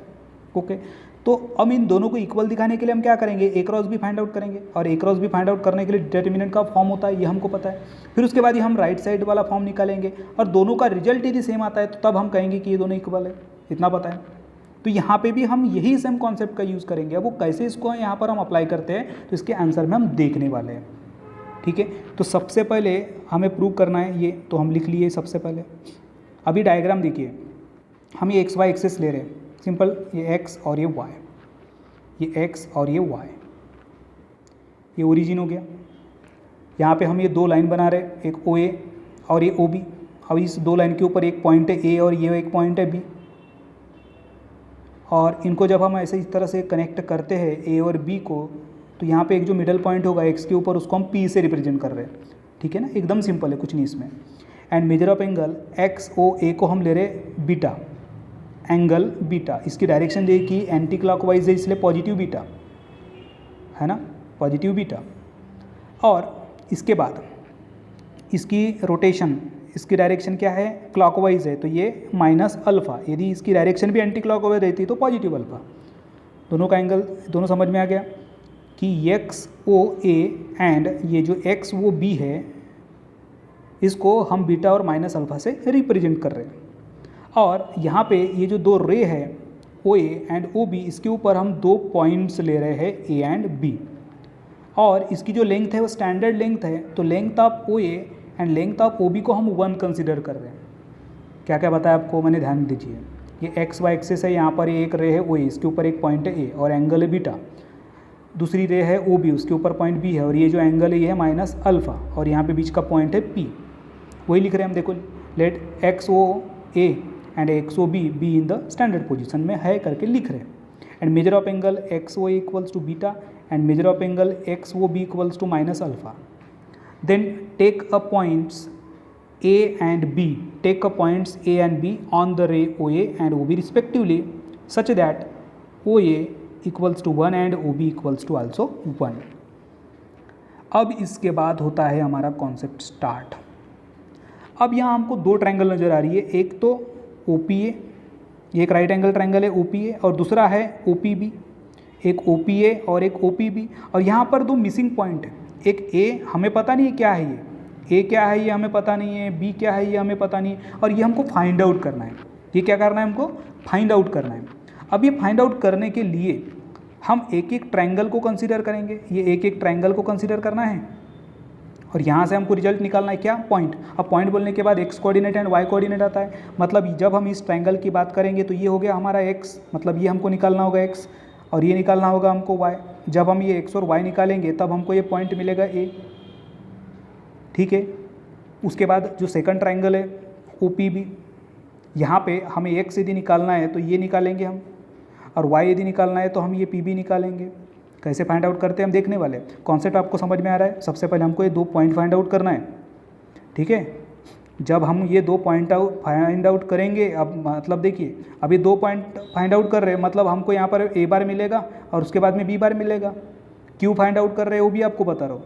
S1: ओके, तो अब इन दोनों को इक्वल दिखाने के लिए हम क्या करेंगे, ए क्रॉस बी फाइंड आउट करेंगे, और ए क्रॉस बी फाइंड आउट करने के लिए डिटर्मिनेंट का फॉर्म होता है, ये हमको पता है। फिर उसके बाद ही हम राइट साइड वाला फॉर्म निकालेंगे और दोनों का रिजल्ट यदि सेम आता है तो तब हम कहेंगे कि ये दोनों इक्वल है, इतना पता है। तो यहाँ पे भी हम यही सेम कॉन्सेप्ट का यूज़ करेंगे। अब वो कैसे इसको यहाँ पर हम अप्लाई करते हैं तो इसके आंसर में हम देखने वाले हैं, ठीक है। तो सबसे पहले हमें प्रूव करना है ये, तो हम लिख लिए सबसे पहले। अभी डायग्राम देखिए, हम ये एक्स वाई एक्सेस ले रहे हैं, सिंपल, ये एक्स और ये वाई, ये एक्स और ये वाई, ये ओरिजिन हो गया। यहाँ पे हम ये दो लाइन बना रहे हैं, एक ओ ए और ये ओ बी। अब इस दो लाइन के ऊपर एक पॉइंट है ए और ये एक पॉइंट है बी, और इनको जब हम ऐसे इस तरह से कनेक्ट करते हैं ए और बी को, तो यहाँ पे एक जो मिडल पॉइंट होगा एक्स के ऊपर उसको हम पी से रिप्रेजेंट कर रहे हैं, ठीक है ना, एकदम सिंपल है, कुछ नहीं इसमें। And measure of angle X O A को हम ले रहे बीटा, एंगल बीटा, इसकी डायरेक्शन देखिए एंटी क्लॉकवाइज है इसलिए पॉजिटिव बीटा है ना, पॉजिटिव बीटा। और इसके बाद इसकी रोटेशन, इसकी डायरेक्शन क्या है, क्लॉकवाइज है, तो ये माइनस अल्फ़ा, यदि इसकी डायरेक्शन भी एंटी क्लॉकवाइज रहती तो पॉजिटिव अल्फ़ा। दोनों का एंगल दोनों समझ में आ गया कि एक्स ओ ए एंड ये जो एक्स वो बी है, इसको हम बीटा और माइनस अल्फ़ा से रिप्रेजेंट कर रहे हैं। और यहाँ पे ये जो दो रे है ओ ए एंड ओ बी, इसके ऊपर हम दो पॉइंट्स ले रहे हैं ए एंड बी, और इसकी जो लेंथ है वो स्टैंडर्ड लेंथ है, तो length of O A and length of O B को हम 1 कंसिडर कर रहे हैं। क्या क्या बताया आपको, मैंने ध्यान दीजिए, ये एक्स वाई एक्सेस है, यहाँ पर एक रे है ओ ए, इसके ऊपर एक पॉइंट है ए और एंगल है बीटा, दूसरी रे है ओ बी, उसके ऊपर पॉइंट बी है, और ये जो एंगल है ये है माइनस अल्फ़ा, और यहाँ पे बीच का पॉइंट है पी, वही लिख रहे हैं हम। देखो, let X O A and X O B be in the standard position में है करके लिख रहे हैं। And measure of angle X O A equals to beta and measure of angle X O B equals to minus alpha. Then take a points A and B, take a points A and B on the ray OA and OB respectively such that OA equals to 1 and OB equals to also 1. अब इसके बाद होता है हमारा concept start. अब यहाँ हमको दो ट्रायंगल नज़र आ रही है, एक तो OPA, ये एक राइट एंगल ट्रायंगल है OPA, और दूसरा है OPB, एक OPA और एक OPB। और यहाँ पर दो मिसिंग पॉइंट है, एक A हमें पता नहीं है क्या है, ये A क्या है ये हमें पता नहीं है, B क्या है ये हमें पता नहीं है, और ये हमको फाइंड आउट करना है। ये क्या करना है, हमको फाइंड आउट करना है। अब ये फाइंड आउट करने के लिए हम एक एक ट्रायंगल को कंसीडर करेंगे, ये एक एक ट्रायंगल को कंसीडर करना है, और यहाँ से हमको रिजल्ट निकालना है क्या, पॉइंट। अब पॉइंट बोलने के बाद X coordinate and Y coordinate आता है, मतलब जब हम इस ट्रायंगल की बात करेंगे तो ये हो गया हमारा एक्स, मतलब ये हमको निकालना होगा एक्स, और ये निकालना होगा हमको वाई। जब हम ये एक्स और वाई निकालेंगे तब हमको ये पॉइंट मिलेगा ए, ठीक है। उसके बाद जो सेकंड ट्रायंगल है OPB, यहाँ पे हमें एक्स यदि निकालना है तो ये निकालेंगे हम, और वाई यदि निकालना है तो हम ये PB निकालेंगे। कैसे फाइंड आउट करते हैं हम देखने वाले। कॉन्सेप्ट आपको समझ में आ रहा है। सबसे पहले हमको ये दो पॉइंट फाइंड आउट करना है, ठीक है। जब हम ये दो पॉइंट फाइंड आउट करेंगे, अब मतलब देखिए अभी दो पॉइंट फाइंड आउट कर रहे हैं, मतलब हमको यहाँ पर A बार मिलेगा और उसके बाद में B बार मिलेगा। क्यों फाइंड आउट कर रहे हैं वो भी आपको बता रहा हूँ।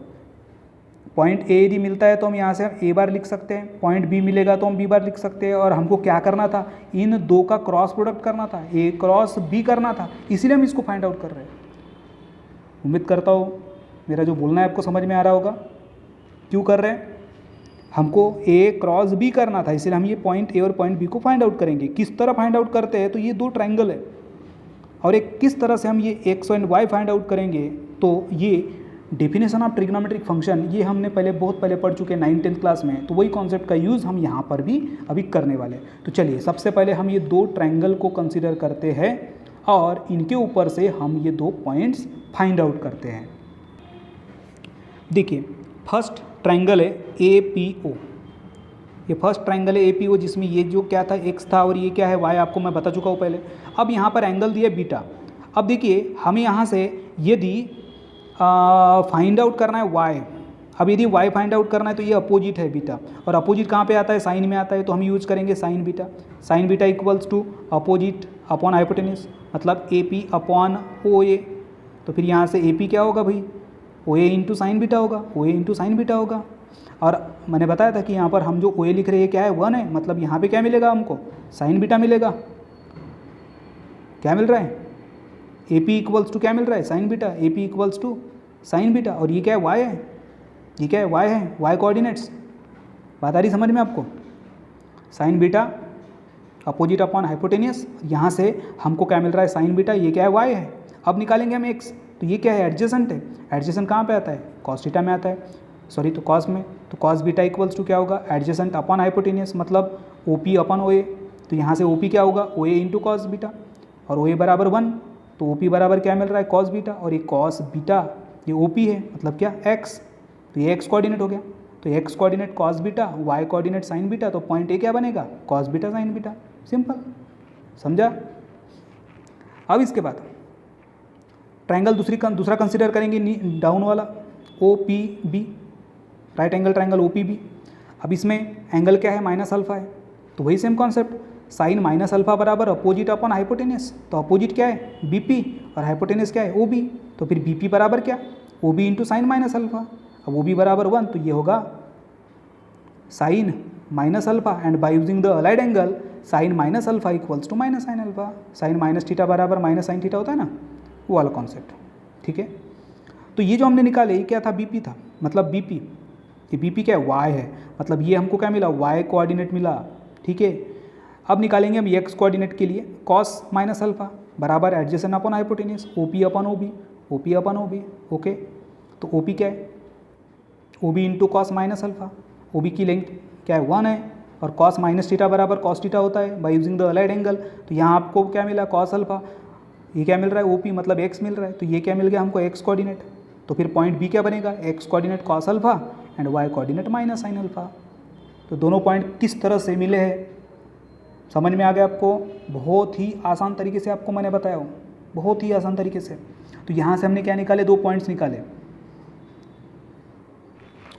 S1: पॉइंट A यदि मिलता है तो हम यहाँ से A बार लिख सकते हैं, पॉइंट B मिलेगा तो हम B बार लिख सकते हैं, और हमको क्या करना था, इन दो का क्रॉस प्रोडक्ट करना था, A क्रॉस B करना था, इसीलिए हम इसको फाइंड आउट कर रहे हैं। उम्मीद करता हूँ मेरा जो बोलना है आपको समझ में आ रहा होगा। क्यों कर रहे हैं, हमको A क्रॉस B करना था, इसलिए हम ये पॉइंट A और पॉइंट B को फाइंड आउट करेंगे। किस तरह फाइंड आउट करते हैं, तो ये दो ट्रायंगल है, और एक किस तरह से हम ये X and Y find out करेंगे, तो ये डेफिनेशन ऑफ ट्रिग्नोमेट्रिक फंक्शन ये हमने बहुत पहले पढ़ चुके हैं 9th क्लास में, तो वही कॉन्सेप्ट का यूज़ हम यहाँ पर भी अभी करने वाले हैं। तो चलिए सबसे पहले हम ये दो ट्रायंगल को कंसीडर करते हैं और इनके ऊपर से हम ये दो पॉइंट्स फाइंड आउट करते हैं। देखिए फर्स्ट ट्रायंगल है APO, ये फर्स्ट ट्रायंगल है APO, जिसमें ये जो क्या था एक्स था और ये क्या है वाई, आपको मैं बता चुका हूँ पहले। अब यहाँ पर एंगल दिया बीटा। अब देखिए हमें यहाँ से यदि फाइंड आउट करना है वाई, अब यदि वाई फाइंड आउट करना है तो ये अपोजिट है बीटा, और अपोजिट कहाँ पे आता है, साइन में आता है, तो हम यूज़ करेंगे sine beta. Sine beta equals to opposite upon hypotenuse, मतलब AP अपॉन OA। तो फिर यहाँ से AP क्या होगा भाई, OA इंटू साइन बीटा होगा, OA इंटू साइन बीटा होगा। और मैंने बताया था कि यहाँ पर हम जो OA लिख रहे हैं क्या है 1 है, मतलब यहाँ पे क्या मिलेगा हमको, साइन बीटा मिलेगा। क्या मिल रहा है, ए पी इक्वल्स टू क्या मिल रहा है, sine beta, A P equals to sine beta, और ये क्या है, वाई है, ये क्या है, वाई है, वाई कोऑर्डिनेट्स। बात आ रही समझ में आपको, sign beta opposite upon hypotenuse, यहाँ से हमको क्या मिल रहा है, साइन बीटा, ये क्या है, वाई है। अब निकालेंगे हम एक्स, तो ये क्या है, एडजेसेंट है, एडजेसेंट कहाँ पे आता है, कॉस थीटा में आता है, सॉरी तो कॉस में, तो कॉस बीटा इक्वल्स टू क्या होगा, एडजेसेंट अपॉन हाइपोटेनियस, मतलब ओ पी अपॉन ओ ए, तो यहाँ से ओ पी क्या होगा, ओ ए इंटू कॉस बीटा, और ओ ए बराबर 1, तो ओ पी बराबर क्या मिल रहा है, कॉस बीटा, और ये कॉस बीटा ये ओ पी है, मतलब क्या, एक्स, तो ये एक्स कोऑर्डिनेट हो गया, तो X coordinate cos beta, Y coordinate sine beta, तो पॉइंट ए क्या बनेगा, cos beta sine beta, simple, समझा। अब इसके बाद ट्रायंगल दूसरा कंसिडर करेंगे, डाउन वाला, O P B, right angle triangle O P B. अब इसमें एंगल क्या है, माइनस अल्फा है, तो वही same concept, sine minus alpha बराबर अपोजिट अपॉन हाइपोटेनियस, तो अपोजिट क्या है, बी पी, और हाइपोटेनियस क्या है, ओ बी, तो फिर बी पी बराबर क्या, O B into sine minus alpha, अब ओ बी बराबर 1, तो ये होगा sine minus alpha, and by using the allied angle sine minus alpha equals to minus sine alpha, sine minus theta बराबर माइनस साइन थीटा होता है ना, वो वाला कॉन्सेप्ट, ठीक है। तो ये जो हमने निकाले ये क्या था, बीपी था, मतलब बीपी, ये बीपी क्या है, वाई है, मतलब ये हमको क्या मिला, वाई कोऑर्डिनेट मिला, ठीक है। अब निकालेंगे हम एक्स कोऑर्डिनेट के लिए, कॉस माइनस अल्फा बराबर adjacent upon hypotenuse, O P upon O B, O P upon O B, okay. तो ओ पी क्या है, O B into cos minus alpha, O B की लेंथ क्या है, 1 है, और कॉस माइनस थीटा बराबर कॉस थीटा होता है by using the allied angle, तो यहाँ आपको क्या मिला, कॉस अल्फा, ये क्या मिल रहा है, ओ पी मतलब एक्स मिल रहा है, तो ये क्या मिल गया हमको, एक्स कोऑर्डिनेट, तो फिर पॉइंट बी क्या बनेगा, x coordinate cos alpha and Y coordinate minus sine alpha. तो दोनों पॉइंट किस तरह से मिले हैं, समझ में आ गया आपको, बहुत ही आसान तरीके से आपको मैंने बताया हूँ, बहुत ही आसान तरीके से। तो यहाँ से हमने क्या निकाले, 2 पॉइंट्स निकाले,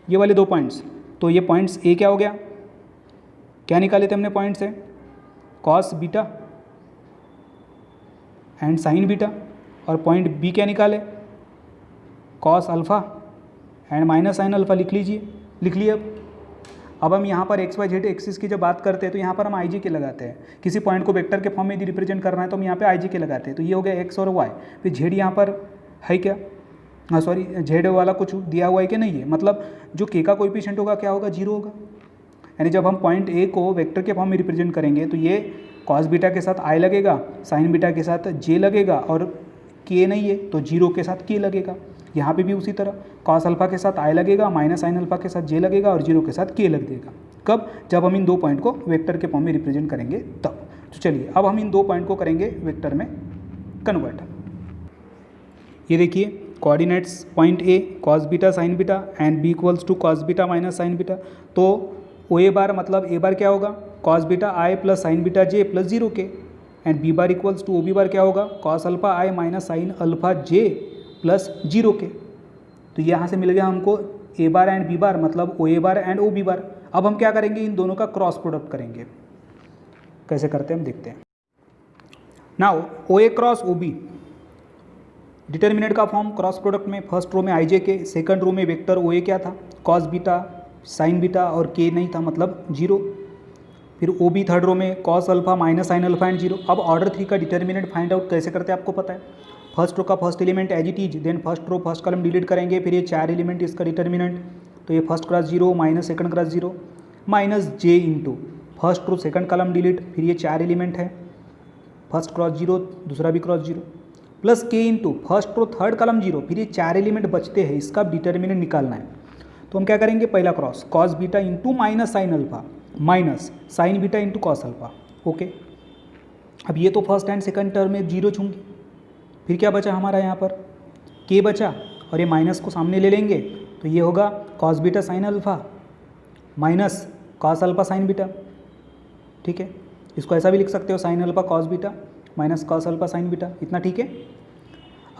S1: ये वाले 2 पॉइंट्स, तो ये पॉइंट्स ए क्या हो गया, क्या निकाले थे हमने पॉइंट से, cos beta and sign beta, और पॉइंट बी क्या निकाले, cos alpha and minus sine alpha, लिख लीजिए, लिख लिए। अब हम यहाँ पर एक्स वाई जेड एक्सिस की जब बात करते हैं तो यहाँ पर हम आई जी के लगाते हैं, किसी पॉइंट को वेक्टर के फॉर्म में यदि रिप्रेजेंट करना है तो हम यहाँ पे आई जी के लगाते हैं, तो ये हो गया एक्स और वाई, फिर जेड यहाँ पर है क्या, हाँ सॉरी जेड वाला कुछ दिया हुआ है कि नहीं है, मतलब जो के का कोएफिशिएंट होगा क्या होगा, 0 होगा, यानी जब हम पॉइंट ए को वेक्टर के फॉर्म में रिप्रेजेंट करेंगे तो ये कॉस बीटा के साथ आई लगेगा, साइन बीटा के साथ जे लगेगा, और के नहीं है तो 0 के साथ के लगेगा। यहाँ पे भी उसी तरह कॉस अल्फा के साथ आई लगेगा, माइनस साइन अल्फा के साथ जे लगेगा, और 0 के साथ के लग देगा। कब, जब हम इन 2 पॉइंट को वेक्टर के फॉर्म में रिप्रेजेंट करेंगे तब। तो चलिए अब हम इन 2 पॉइंट को करेंगे वेक्टर में कन्वर्ट। ये देखिए coordinates, point A cos beta sine beta and B equals to cos beta minus sine beta, तो ओ ए बार मतलब ए बार क्या होगा, cos beta I plus sine beta J plus 0 K, and B bar equals to O B bar क्या होगा, cos alpha I minus sine alpha J plus 0 K. तो यहाँ से मिल गया हमको ए बार एंड बी बार, मतलब ओ A bar and O B बार। अब हम क्या करेंगे, इन दोनों का क्रॉस प्रोडक्ट करेंगे, कैसे करते हैं हम देखते हैं। नाउ ओ ए क्रॉस ओ बी, डिटर्मिनेंट का फॉर्म क्रॉस प्रोडक्ट में, फर्स्ट रो में आई जे के, सेकंड रो में वेक्टर ओ ए क्या था, कॉस बीटा साइन बीटा, और के नहीं था मतलब 0, फिर ओ बी थर्ड रो में cos alpha minus sine alpha and 0। अब ऑर्डर 3 का डिटर्मिनेंट फाइंड आउट कैसे करते हैं आपको पता है, फर्स्ट रो का first element as it is, then first row first column delete करेंगे, फिर ये 4 एलिमेंट इसका डिटर्मिनेंट, तो ये first cross 0 minus second cross 0 minus J into first row second column delete, फिर ये 4 एलिमेंट है, फर्स्ट क्रॉस 0 दूसरा भी क्रॉस 0, प्लस के into first row third column 0, फिर ये 4 एलिमेंट बचते हैं, इसका डिटर्मिनेंट निकालना है। तो हम क्या करेंगे, पहला cross cos beta into minus sine alpha minus sine beta into cos alpha, okay. अब ये तो फर्स्ट एंड सेकंड टर्म में 0 छूंगी, फिर क्या बचा हमारा यहाँ पर, के बचा, और ये माइनस को सामने ले लेंगे, तो ये होगा cos beta sine alpha minus cos alpha sign beta, ठीक है। इसको ऐसा भी लिख सकते हो, sine alpha cos beta minus cos alpha sign beta, इतना ठीक है।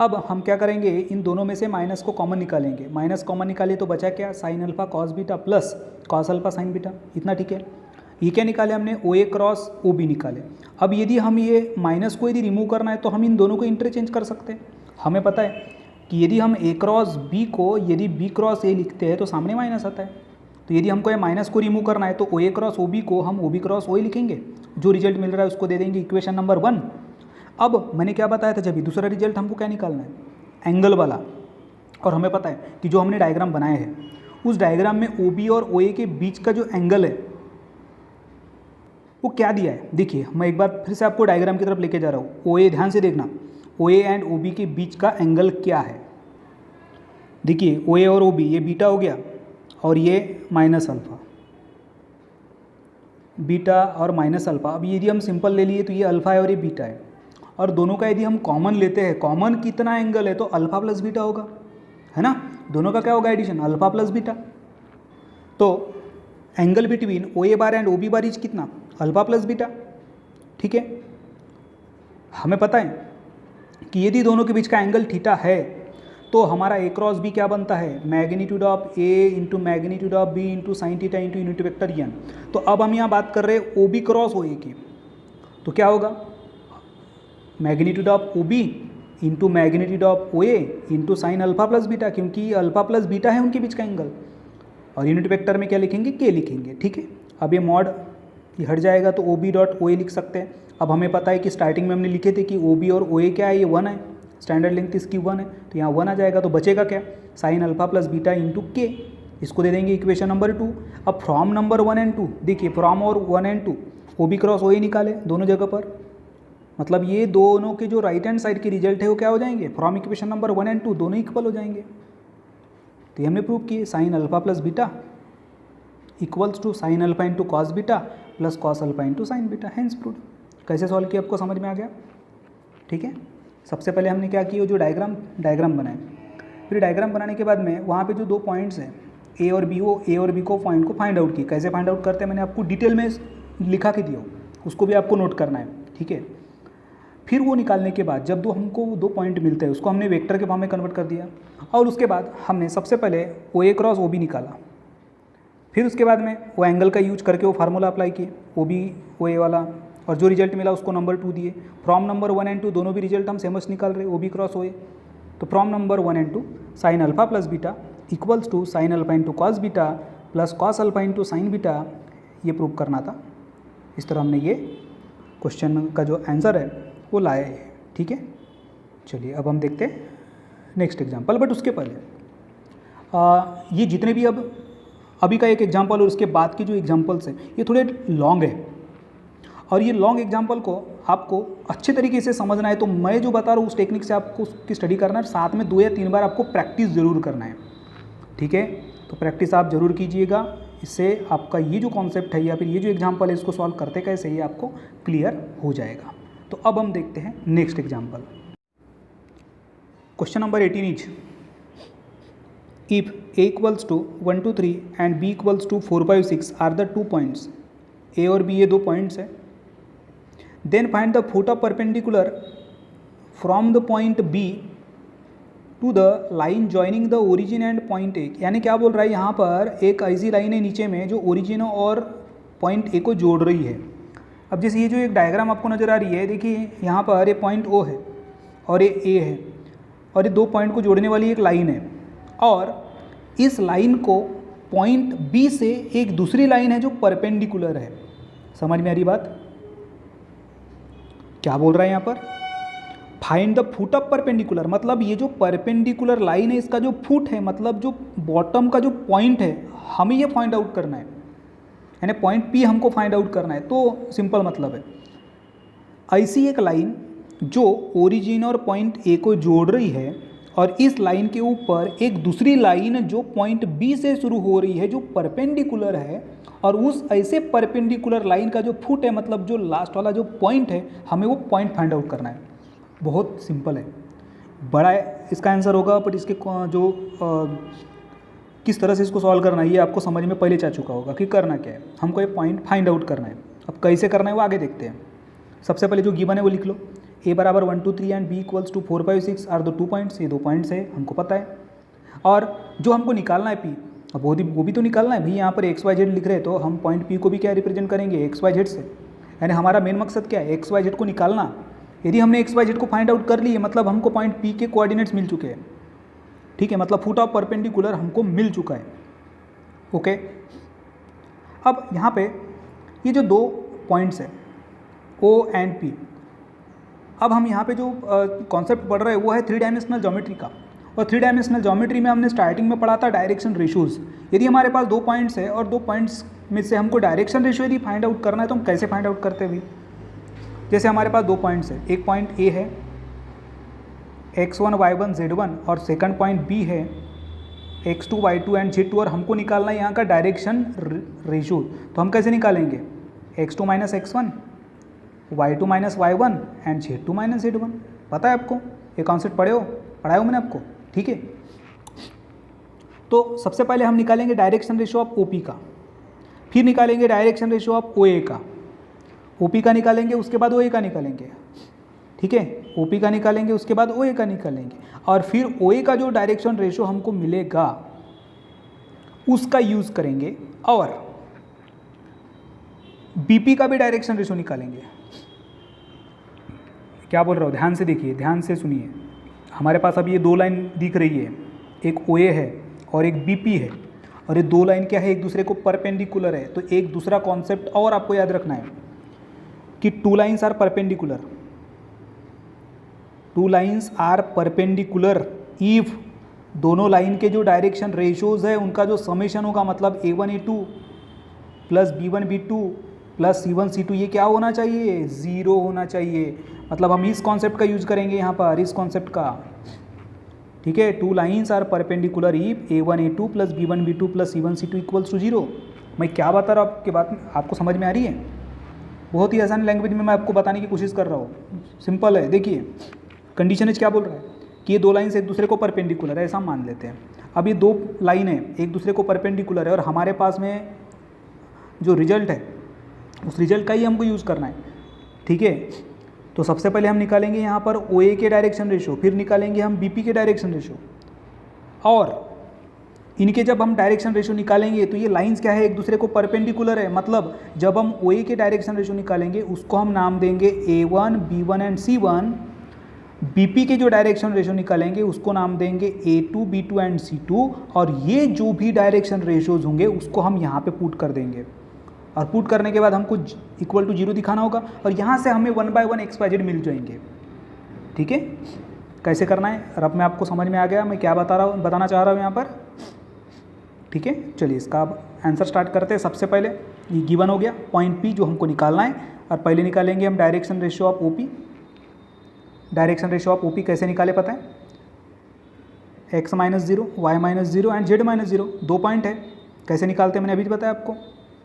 S1: अब हम क्या करेंगे, इन दोनों में से माइनस को कॉमन निकालेंगे, माइनस कॉमन निकाले तो बचा क्या, sine alpha cos beta plus cos alpha sign beta, इतना ठीक है। ये क्या निकाले हमने, ओ ए क्रॉस ओ बी निकाले। अब यदि हम ये माइनस को यदि रिमूव करना है तो हम इन दोनों को इंटरचेंज कर सकते हैं। हमें पता है कि यदि हम ए क्रॉस बी को यदि बी क्रॉस ए लिखते हैं तो सामने माइनस आता है, तो यदि हमको ये माइनस को रिमूव करना है तो ओ ए क्रॉस ओ बी को हम ओ बी क्रॉस ओ ए लिखेंगे, जो रिजल्ट मिल रहा है उसको दे देंगे इक्वेशन नंबर 1। अब मैंने क्या बताया था, जब दूसरा रिजल्ट हमको क्या निकालना है, एंगल वाला। और हमें पता है कि जो हमने डायग्राम बनाए हैं उस डायग्राम में OB और OA के बीच का जो एंगल है वो क्या दिया है। देखिए मैं एक बार फिर से आपको डायग्राम की तरफ लेके जा रहा हूँ। OA, ध्यान से देखना, OA एंड OB के बीच का एंगल क्या है। देखिए OA और OB ये बीटा हो गया और ये माइनस अल्फ़ा, बीटा और माइनस अल्फ़ा। अब यदि हम सिंपल ले लिए तो ये अल्फ़ा है और ये बीटा है, और दोनों का यदि हम कॉमन लेते हैं, कॉमन कितना एंगल है तो अल्फ़ा प्लस बीटा होगा, है ना। दोनों का क्या होगा, एडिशन, अल्फ़ा प्लस बीटा। तो angle between OA bar and OB bar is कितना, अल्फ़ा प्लस बीटा। ठीक है, हमें पता है कि यदि दोनों के बीच का एंगल थीटा है तो हमारा A क्रॉस B क्या बनता है, magnitude of A into magnitude of B into sine theta into unit vector n। तो अब हम यहाँ बात कर रहे हैं OB क्रॉस OA की, तो क्या होगा, magnitude of OB into magnitude of OA into sine alpha plus beta, क्योंकि अल्फ़ा प्लस बीटा है उनके बीच का एंगल। और यूनिट वेक्टर में क्या लिखेंगे, K लिखेंगे। ठीक है, अब ये मॉड ये हट जाएगा तो OB डॉट OA लिख सकते हैं। अब हमें पता है कि स्टार्टिंग में हमने लिखे थे कि OB और OA क्या है, ये 1 है, स्टैंडर्ड लेंथ इसकी 1 है, तो यहाँ 1 आ जाएगा। तो बचेगा क्या, sign alpha plus beta into K, इसको दे देंगे इक्वेशन नंबर 2। अब फ्रॉम नंबर 1 एंड 2, देखिए फ्रॉम और 1 एंड 2 OB क्रॉस OA निकाले दोनों जगह पर, मतलब ये दोनों के जो राइट हैंड साइड के रिजल्ट है वो क्या हो जाएंगे, फ्रॉम इक्वेशन नंबर 1 एंड 2 दोनों इक्वल हो जाएंगे। तो ये हमने प्रूव किए, sine alpha plus beta equals to sine alpha into cos beta plus cos alpha into sine beta, hence proved. कैसे सॉल्व किया आपको समझ में आ गया। ठीक है, सबसे पहले हमने क्या किया, जो डायग्राम बनाए, फिर डायग्राम बनाने के बाद में वहाँ पे जो 2 पॉइंट्स हैं A और B, वो A और B को पॉइंट को फाइंड आउट की। कैसे फाइंड आउट करते हैं मैंने आपको डिटेल में लिखा के दिया, उसको भी आपको नोट करना है। ठीक है, फिर वो निकालने के बाद जब हमको 2 पॉइंट मिलते हैं उसको हमने वेक्टर के फॉर्म में कन्वर्ट कर दिया, और उसके बाद हमने सबसे पहले OA क्रॉस OB निकाला। फिर उसके बाद में वो एंगल का यूज करके वो फार्मूला अप्लाई किए, OB OA वाला, और जो रिजल्ट मिला उसको नंबर 2 दिए। फ्रॉम नंबर 1 एंड 2 दोनों भी रिजल्ट हम सेमस निकाल रहे, OB क्रॉस OA। तो from number 1 and 2 sine alpha plus beta equals to sine alpha into cos beta plus cos alpha into sine beta, ये प्रूव करना था। इस तरह हमने ये क्वेश्चन का जो आंसर है वो लाए हैं। ठीक है, चलिए अब हम देखते हैं नेक्स्ट एग्जाम्पल। बट उसके पहले ये जितने भी अभी का एक एग्जाम्पल और उसके बाद के जो एग्जाम्पल्स हैं ये थोड़े लॉन्ग है, और ये लॉन्ग एग्जाम्पल को आपको अच्छे तरीके से समझना है तो मैं जो बता रहा हूँ उस टेक्निक से आपको उसकी स्टडी करना है। साथ में 2 या 3 बार आपको प्रैक्टिस ज़रूर करना है। ठीक है, तो प्रैक्टिस आप ज़रूर कीजिएगा, इससे आपका ये जो कॉन्सेप्ट है या फिर ये जो एग्जाम्पल है इसको सॉल्व करते कैसे ये आपको क्लियर हो जाएगा। तो अब हम देखते हैं next example. Question number 18 is if A equals to 1 2 3 and B equals to 4 5 6 are the 2 points, A और B ये 2 पॉइंट्स है, then find the foot of perpendicular from the point B to the line joining the origin and point A। यानी क्या बोल रहा है, यहाँ पर एक ऐसी लाइन है नीचे में जो ओरिजिन और पॉइंट A को जोड़ रही है। अब जैसे ये जो एक डायग्राम आपको नज़र आ रही है, देखिए यहाँ पर ये पॉइंट O है और ये A है, और ये 2 पॉइंट को जोड़ने वाली एक लाइन है, और इस लाइन को पॉइंट B से एक दूसरी लाइन है जो परपेंडिकुलर है। समझ में आ रही बात, क्या बोल रहा है यहाँ पर, find the foot of perpendicular, मतलब ये जो परपेंडिकुलर लाइन है इसका जो फुट है, मतलब जो बॉटम का जो पॉइंट है हमें ये फाइंड आउट करना है, यानी पॉइंट P हमको फाइंड आउट करना है। तो सिंपल मतलब है, ऐसी एक लाइन जो ओरिजिन और पॉइंट A को जोड़ रही है, और इस लाइन के ऊपर एक दूसरी लाइन जो पॉइंट B से शुरू हो रही है जो परपेंडिकुलर है, और उस ऐसे परपेंडिकुलर लाइन का जो फुट है, मतलब जो लास्ट वाला जो पॉइंट है, हमें वो पॉइंट फाइंड आउट करना है। बहुत सिंपल है, बड़ा इसका आंसर होगा, बट इसके जो किस तरह से इसको सॉल्व करना है ये आपको समझ में पहले जा चुका होगा कि करना क्या है, हमको ये पॉइंट फाइंड आउट करना है। अब कैसे करना है वो आगे देखते हैं। सबसे पहले जो गिवन है वो लिख लो, A बराबर 1 2 3 and B equals to 4 5 6 are the 2 points, ये 2 पॉइंट्स है हमको पता है। और जो हमको निकालना है P, अब वो भी तो निकालना है भाई। यहाँ पर XY Z लिख रहे हैं तो हम पॉइंट P को भी क्या रिप्रेजेंट करेंगे, XY Z से, यानी हमारा मेन मकसद क्या है, XY Z को निकालना। यदि हमने XY Z को फाइंड आउट कर लिए मतलब हमको पॉइंट P के कोऑर्डिनेट्स मिल चुके हैं। ठीक है, मतलब फुट ऑफ परपेंडिकुलर हमको मिल चुका है। ओके, अब यहाँ पे ये जो 2 पॉइंट्स है O एंड P, अब हम यहाँ पे जो कॉन्सेप्ट पढ़ रहे हैं वो है 3 डायमेंशनल ज्योमेट्री का। और 3 डायमेंशनल ज्योमेट्री में हमने स्टार्टिंग में पढ़ा था डायरेक्शन रेशोज़। यदि हमारे पास 2 पॉइंट्स है और 2 पॉइंट्स में से हमको डायरेक्शन रेशो यदि फाइंड आउट करना है तो हम कैसे फाइंड आउट करते हैं भाई। जैसे हमारे पास 2 पॉइंट्स है, एक पॉइंट ए है x1 y1 z1 और सेकंड पॉइंट बी है x2 y2 एंड z2 और हमको निकालना है यहाँ का डायरेक्शन रेशो। तो हम कैसे निकालेंगे, x2 minus x1 y2 minus y1 and z2 minus z1। पता है आपको, ये कॉन्सेप्ट पढ़ाया हो मैंने आपको, ठीक है। तो सबसे पहले हम निकालेंगे डायरेक्शन रेशो ऑफ OP का, फिर निकालेंगे डायरेक्शन रेशो ऑफ OA का। OP का निकालेंगे उसके बाद OA का निकालेंगे, ठीक है। OP का निकालेंगे उसके बाद OA का निकालेंगे और फिर OA का जो डायरेक्शन रेशो हमको मिलेगा उसका यूज़ करेंगे और BP का भी डायरेक्शन रेशो निकालेंगे। क्या बोल रहा हूँ, ध्यान से देखिए, ध्यान से सुनिए। हमारे पास अब ये 2 लाइन दिख रही है, एक OA है और एक BP है और ये 2 लाइन क्या है, एक दूसरे को परपेंडिकुलर है। तो एक दूसरा कॉन्सेप्ट और आपको याद रखना है कि 2 lines are perpendicular. 2 lines are perpendicular if दोनों लाइन के जो डायरेक्शन रेशोज़ है उनका जो समेशन होगा, मतलब A1 A2 plus B1 B2 plus C1 C2 ये क्या होना चाहिए, 0 होना चाहिए। मतलब हम इस कॉन्सेप्ट का यूज करेंगे यहाँ पर, इस कॉन्सेप्ट का, ठीक है। 2 lines are perpendicular if A1 A2 plus B1 B2 plus C1 C2 equals to 0। मैं क्या बता रहा हूँ आपकी बात आपको समझ में आ रही है। बहुत ही आसान लैंग्वेज में मैं आपको बताने की कोशिश कर रहा हूँ, सिंपल है। देखिए कंडीशन क्या बोल रहा है कि ये 2 लाइन्स एक दूसरे को परपेंडिकुलर है, ऐसा मान लेते हैं। अब ये 2 लाइन है एक दूसरे को परपेंडिकुलर है और हमारे पास में जो रिजल्ट है उस रिजल्ट का ही हमको यूज़ करना है, ठीक है। तो सबसे पहले हम निकालेंगे यहाँ पर OA के डायरेक्शन रेशो, फिर निकालेंगे हम BP के डायरेक्शन रेशो। और इनके जब हम डायरेक्शन रेशो निकालेंगे तो ये लाइंस क्या है, एक दूसरे को परपेंडिकुलर है। मतलब जब हम OA के डायरेक्शन रेशो निकालेंगे उसको हम नाम देंगे A1 B1 and C1। BP के जो डायरेक्शन रेशो निकालेंगे उसको नाम देंगे A2 B2 एंड C2। और ये जो भी डायरेक्शन रेशोज होंगे उसको हम यहाँ पे पुट कर देंगे और पुट करने के बाद हमको इक्वल टू 0 दिखाना होगा और यहाँ से हमें 1 बाय 1 XYZ मिल जाएंगे, ठीक है। कैसे करना है अब मैं आपको समझ में आ गया मैं क्या बताना चाह रहा हूँ यहाँ पर, ठीक है। चलिए इसका अब आंसर स्टार्ट करते हैं। सबसे पहले ये गिवन हो गया पॉइंट P जो हमको निकालना है और पहले निकालेंगे हम direction ratio of OP। Direction ratio of OP कैसे निकाले पता है, x minus 0 y minus 0 and z minus 0। 2 point है, कैसे निकालते हैं मैंने अभी बताया आपको,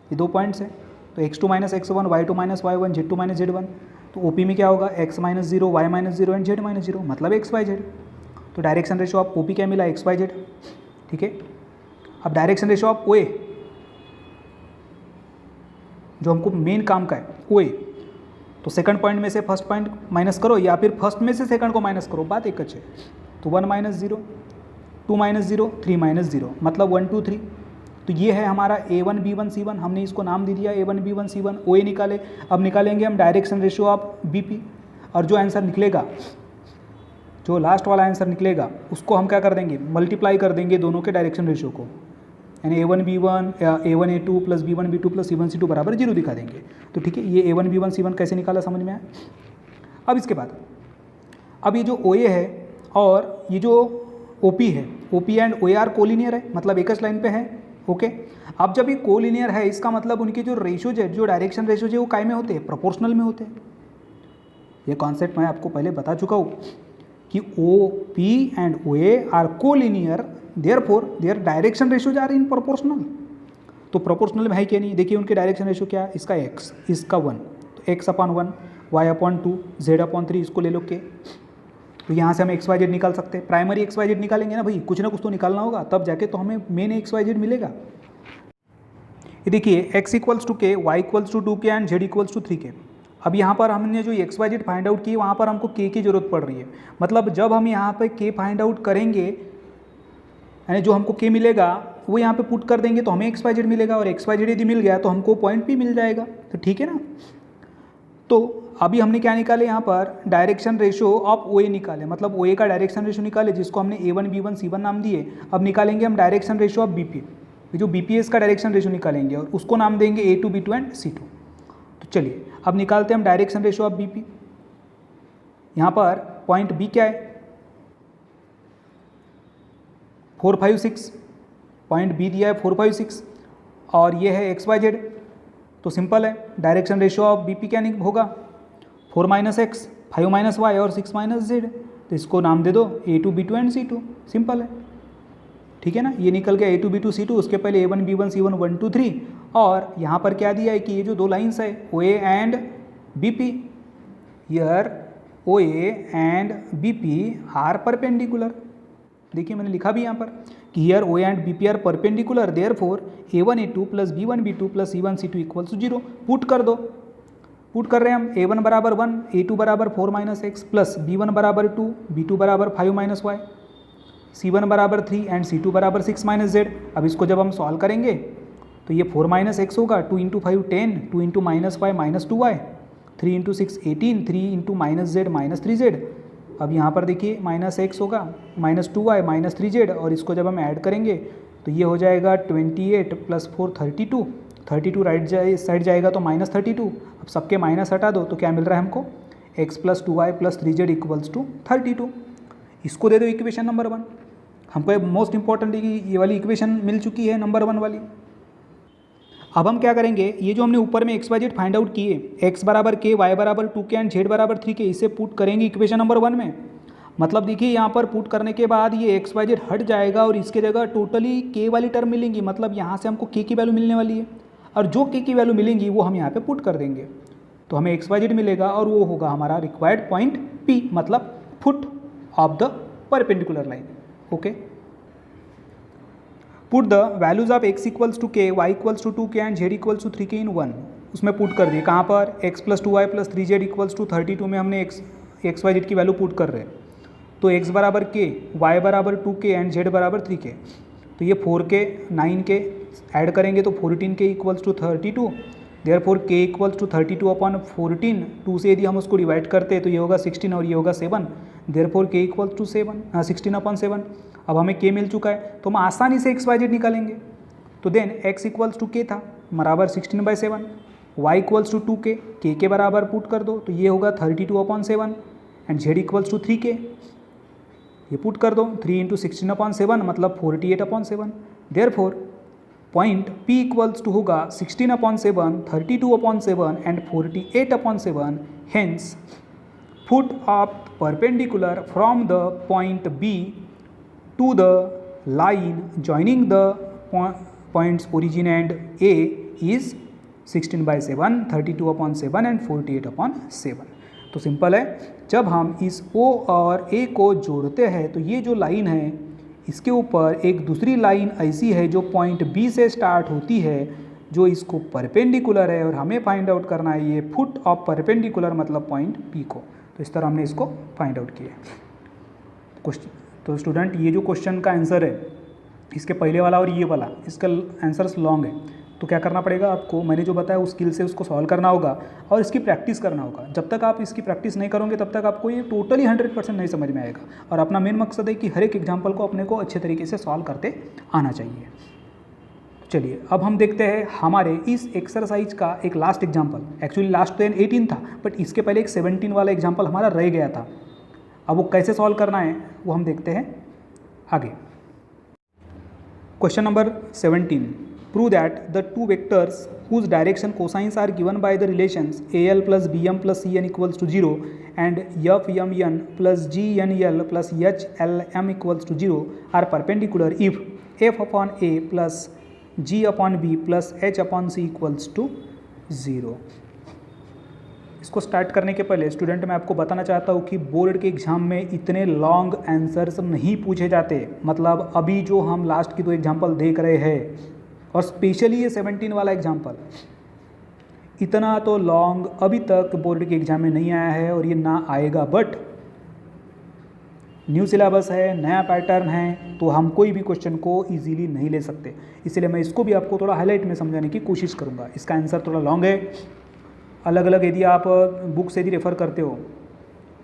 S1: ये 2 पॉइंट्स है। तो x2 minus x1 y2 minus y1 z2 minus z1। तो OP में क्या होगा, x minus 0 y minus 0 and z minus 0 मतलब XYZ। तो डायरेक्शन रेशियो ऑफ OP क्या मिला, XYZ, ठीक है। अब डायरेक्शन रेशियो ऑफ OA जो हमको मेन काम का है OA, तो सेकंड पॉइंट में से फर्स्ट पॉइंट माइनस करो या फिर फर्स्ट में से सेकंड को माइनस करो, बात एक है। तो 1 माइनस 0 2 माइनस 0 3 माइनस 0 मतलब 1 2 3। तो ये है हमारा A1 B1 C1, हमने इसको नाम दे दिया A1 B1 C1। OA निकाले, अब निकालेंगे हम डायरेक्शन रेशियो ऑफ BP और जो आंसर निकलेगा, जो लास्ट वाला आंसर निकलेगा उसको हम क्या कर देंगे, मल्टीप्लाई कर देंगे दोनों के डायरेक्शन रेशियो को, यानी A1 B1 या A1 A2 plus B1 B2 plus C1 C2 बराबर 0 दिखा देंगे। तो ठीक है, ये A1 B1 C1 कैसे निकाला समझ में आया। अब इसके बाद अब ये जो OA है और ये जो OP है, OP and OA are collinear है, मतलब एक ही लाइन पे है, ओके। अब जब ये कोलिनियर है इसका मतलब उनके जो रेशियोज है, जो डायरेक्शन रेशियोज है वो काय में होते हैं, प्रोपोर्शनल में होते हैं। ये कॉन्सेप्ट मैं आपको पहले बता चुका हूँ कि OP and OA are collinear, therefore their direction ratios are in proportional. तो प्रोपोर्शनल में है क्या नहीं, देखिए उनके डायरेक्शन रेशियो क्या है, इसका x, इसका 1, तो x/1 y/2 z/3 इसको ले लो के। तो यहाँ से हम XYZ निकाल सकते हैं, प्राइमरी XYZ निकालेंगे ना भाई, कुछ ना कुछ तो निकालना होगा, तब जाके तो हमें मेन XYZ मिलेगा। ये देखिए x equals to k, y equals to 2k and z equals to 3k। अब यहाँ पर हमने जो XYZ फाइंड आउट की वहाँ पर हमको k की ज़रूरत पड़ रही है। मतलब जब हम यहाँ पर k फाइंड आउट करेंगे, यानी जो हमको k मिलेगा वो यहाँ पे पुट कर देंगे तो हमें XYZ मिलेगा, और XYZ यदि मिल गया तो हमको पॉइंट P मिल जाएगा। तो ठीक है ना। तो अभी हमने क्या निकाले, यहाँ पर डायरेक्शन रेशियो ऑफ OA निकाले, मतलब OA का डायरेक्शन रेशियो निकाले जिसको हमने A1 B1 C1 नाम दिए। अब निकालेंगे हम डायरेक्शन रेशियो ऑफ BP, जो BPS का डायरेक्शन रेशियो निकालेंगे और उसको नाम देंगे A2 B2 एंड C2। तो चलिए अब निकालते हैं हम डायरेक्शन रेशियो ऑफ BP। यहाँ पर पॉइंट बी क्या है 4 5 6, पॉइंट बी दिया है 4 5 6 और ये है एक्स वाई जेड। तो सिंपल है, direction ratio of B P क्या होगा 4 माइनस एक्स 5 माइनस वाई और 6 माइनस जेड। तो इसको नाम दे दो A2 B2 and C2, simple है, ठीक है ना। ये निकल गया A2 B2 C2, उसके पहले A1 B1 C1 1 2 3 और यहाँ पर क्या दिया है कि ये जो दो लाइन्स है OA and BP, here OA and BP are perpendicular. देखिए मैंने लिखा भी यहाँ पर कि here OA and BP are perpendicular, therefore A1 A2 plus B1 B2 plus C1 C2 equals to 0। Put कर दो, पुट कर रहे हैं हम A1 बराबर 1, A2 बराबर 4 माइनस एक्स प्लस B1 बराबर 2, B2 बराबर 5 माइनस वाई, C1 बराबर 3 एंड C2 बराबर 6 माइनस जेड। अब इसको जब हम सॉल्व करेंगे तो ये 4 माइनस एक्स होगा, 2 into 5 10, 2 into minus y minus 2 y, 3 into 6 18, 3 into minus Z minus 3 z. अब यहाँ पर देखिए माइनस एक्स होगा माइनस 2 वाई माइनस 3 जेड और इसको जब हम ऐड करेंगे तो ये हो जाएगा 28 प्लस 4 32, 32 राइट साइड जाएगा तो माइनस 32। अब सबके माइनस हटा दो तो क्या मिल रहा है हमको x plus 2y plus 3z equals to 32। इसको दे दो इक्वेशन नंबर 1। हमको मोस्ट इंपॉर्टेंट ये वाली इक्वेशन मिल चुकी है नंबर 1 वाली। अब हम क्या करेंगे, ये जो हमने ऊपर में x Y z find out किए, x बराबर k, y बराबर 2k एंड z बराबर 3k, इसे पुट करेंगे इक्वेशन नंबर 1 में। मतलब देखिए यहाँ पर पुट करने के बाद ये एक्स वाई जेड हट जाएगा और इसके जगह टोटली k वाली टर्म मिलेंगी। मतलब यहाँ से हमको k की वैल्यू मिलने वाली है और जो k की वैल्यू मिलेंगी वो हम यहाँ पे पुट कर देंगे तो हमें एक्स वाई जेड मिलेगा और वो होगा हमारा रिक्वायर्ड पॉइंट P, मतलब foot of the perpendicular line. Okay, put the values of x equals to k, y equals to 2k and z equals to 3k in 1। उसमें पुट कर दिए कहाँ पर x plus 2y plus 3z equals to 32 में हमने x Y z की value put कर रहे हैं। तो x बराबर k, y बराबर 2k एंड z बराबर 3k। तो ये 4k 9k ऐड करेंगे तो 14k इक्वल्स टू 32, देयरफॉर k इक्वल्स टू 32 अपॉन 14, 2 से यदि हम उसको डिवाइड करते हैं तो ये होगा 16 और ये होगा 7, therefore k equals to 16 upon 7। अब हमें k मिल चुका है तो हम आसानी से एक्स वाई जेड निकालेंगे। तो then x equals to k था बराबर 16/7, y equals to 2k, k के बराबर पुट कर दो तो ये होगा 32 upon 7 and z equals to 3k, ये पुट कर दो 3 इंटू 16 अपॉन 7 मतलब 48 upon 7। Therefore point P equals to होगा 16 upon 7, 32 upon 7 and 48 upon 7। Hence foot of perpendicular from the point B to the line joining the points origin and A is 16/7, 32 upon 7 and 48 upon 7। तो simple है, जब हम इस O और A को जोड़ते हैं तो ये जो लाइन है इसके ऊपर एक दूसरी लाइन ऐसी है जो पॉइंट B से स्टार्ट होती है जो इसको परपेंडिकुलर है और हमें फाइंड आउट करना है ये फुट ऑफ परपेंडिकुलर मतलब पॉइंट P को। तो इस तरह हमने इसको फाइंड आउट किया क्वेश्चन। तो स्टूडेंट ये जो क्वेश्चन का आंसर है इसके पहले वाला और ये वाला, इसका आंसर्स लॉन्ग है तो क्या करना पड़ेगा आपको, मैंने जो बताया उस स्किल से उसको सॉल्व करना होगा और इसकी प्रैक्टिस करना होगा। जब तक आप इसकी प्रैक्टिस नहीं करोगे तब तक आपको ये टोटली 100% नहीं समझ में आएगा। और अपना मेन मकसद है कि हर एक एग्जाम्पल को अपने को अच्छे तरीके से सॉल्व करते आना चाहिए। चलिए अब हम देखते हैं हमारे इस एक्सरसाइज का एक लास्ट एग्जाम्पल। एक्चुअली लास्ट तो 18 था बट इसके पहले एक 17 वाला एग्जाम्पल हमारा रह गया था। अब वो कैसे सॉल्व करना है वो हम देखते हैं आगे। Question number 17, prove that the two vectors whose direction cosines are given by the relations al plus bm plus cn equals to 0 and fmn plus gnl plus hlm equals to 0 are perpendicular if f upon a plus g upon b plus h upon c equals to 0। इसको start करने के पहले student मैं आपको बताना चाहता हूँ कि बोर्ड के एग्जाम में इतने लॉन्ग आंसर्स नहीं पूछे जाते। मतलब अभी जो हम लास्ट की दो एग्जाम्पल देख रहे हैं और स्पेशली ये 17 वाला एग्जाम्पल, इतना तो लॉन्ग अभी तक बोर्ड के एग्जाम में नहीं आया है और ये ना आएगा। बट न्यू सिलेबस है, नया पैटर्न है तो हम कोई भी क्वेश्चन को इजीली नहीं ले सकते, इसलिए मैं इसको भी आपको थोड़ा हाईलाइट में समझाने की कोशिश करूँगा। इसका आंसर थोड़ा लॉन्ग है, अलग अलग यदि आप बुक से यदि रेफ़र करते हो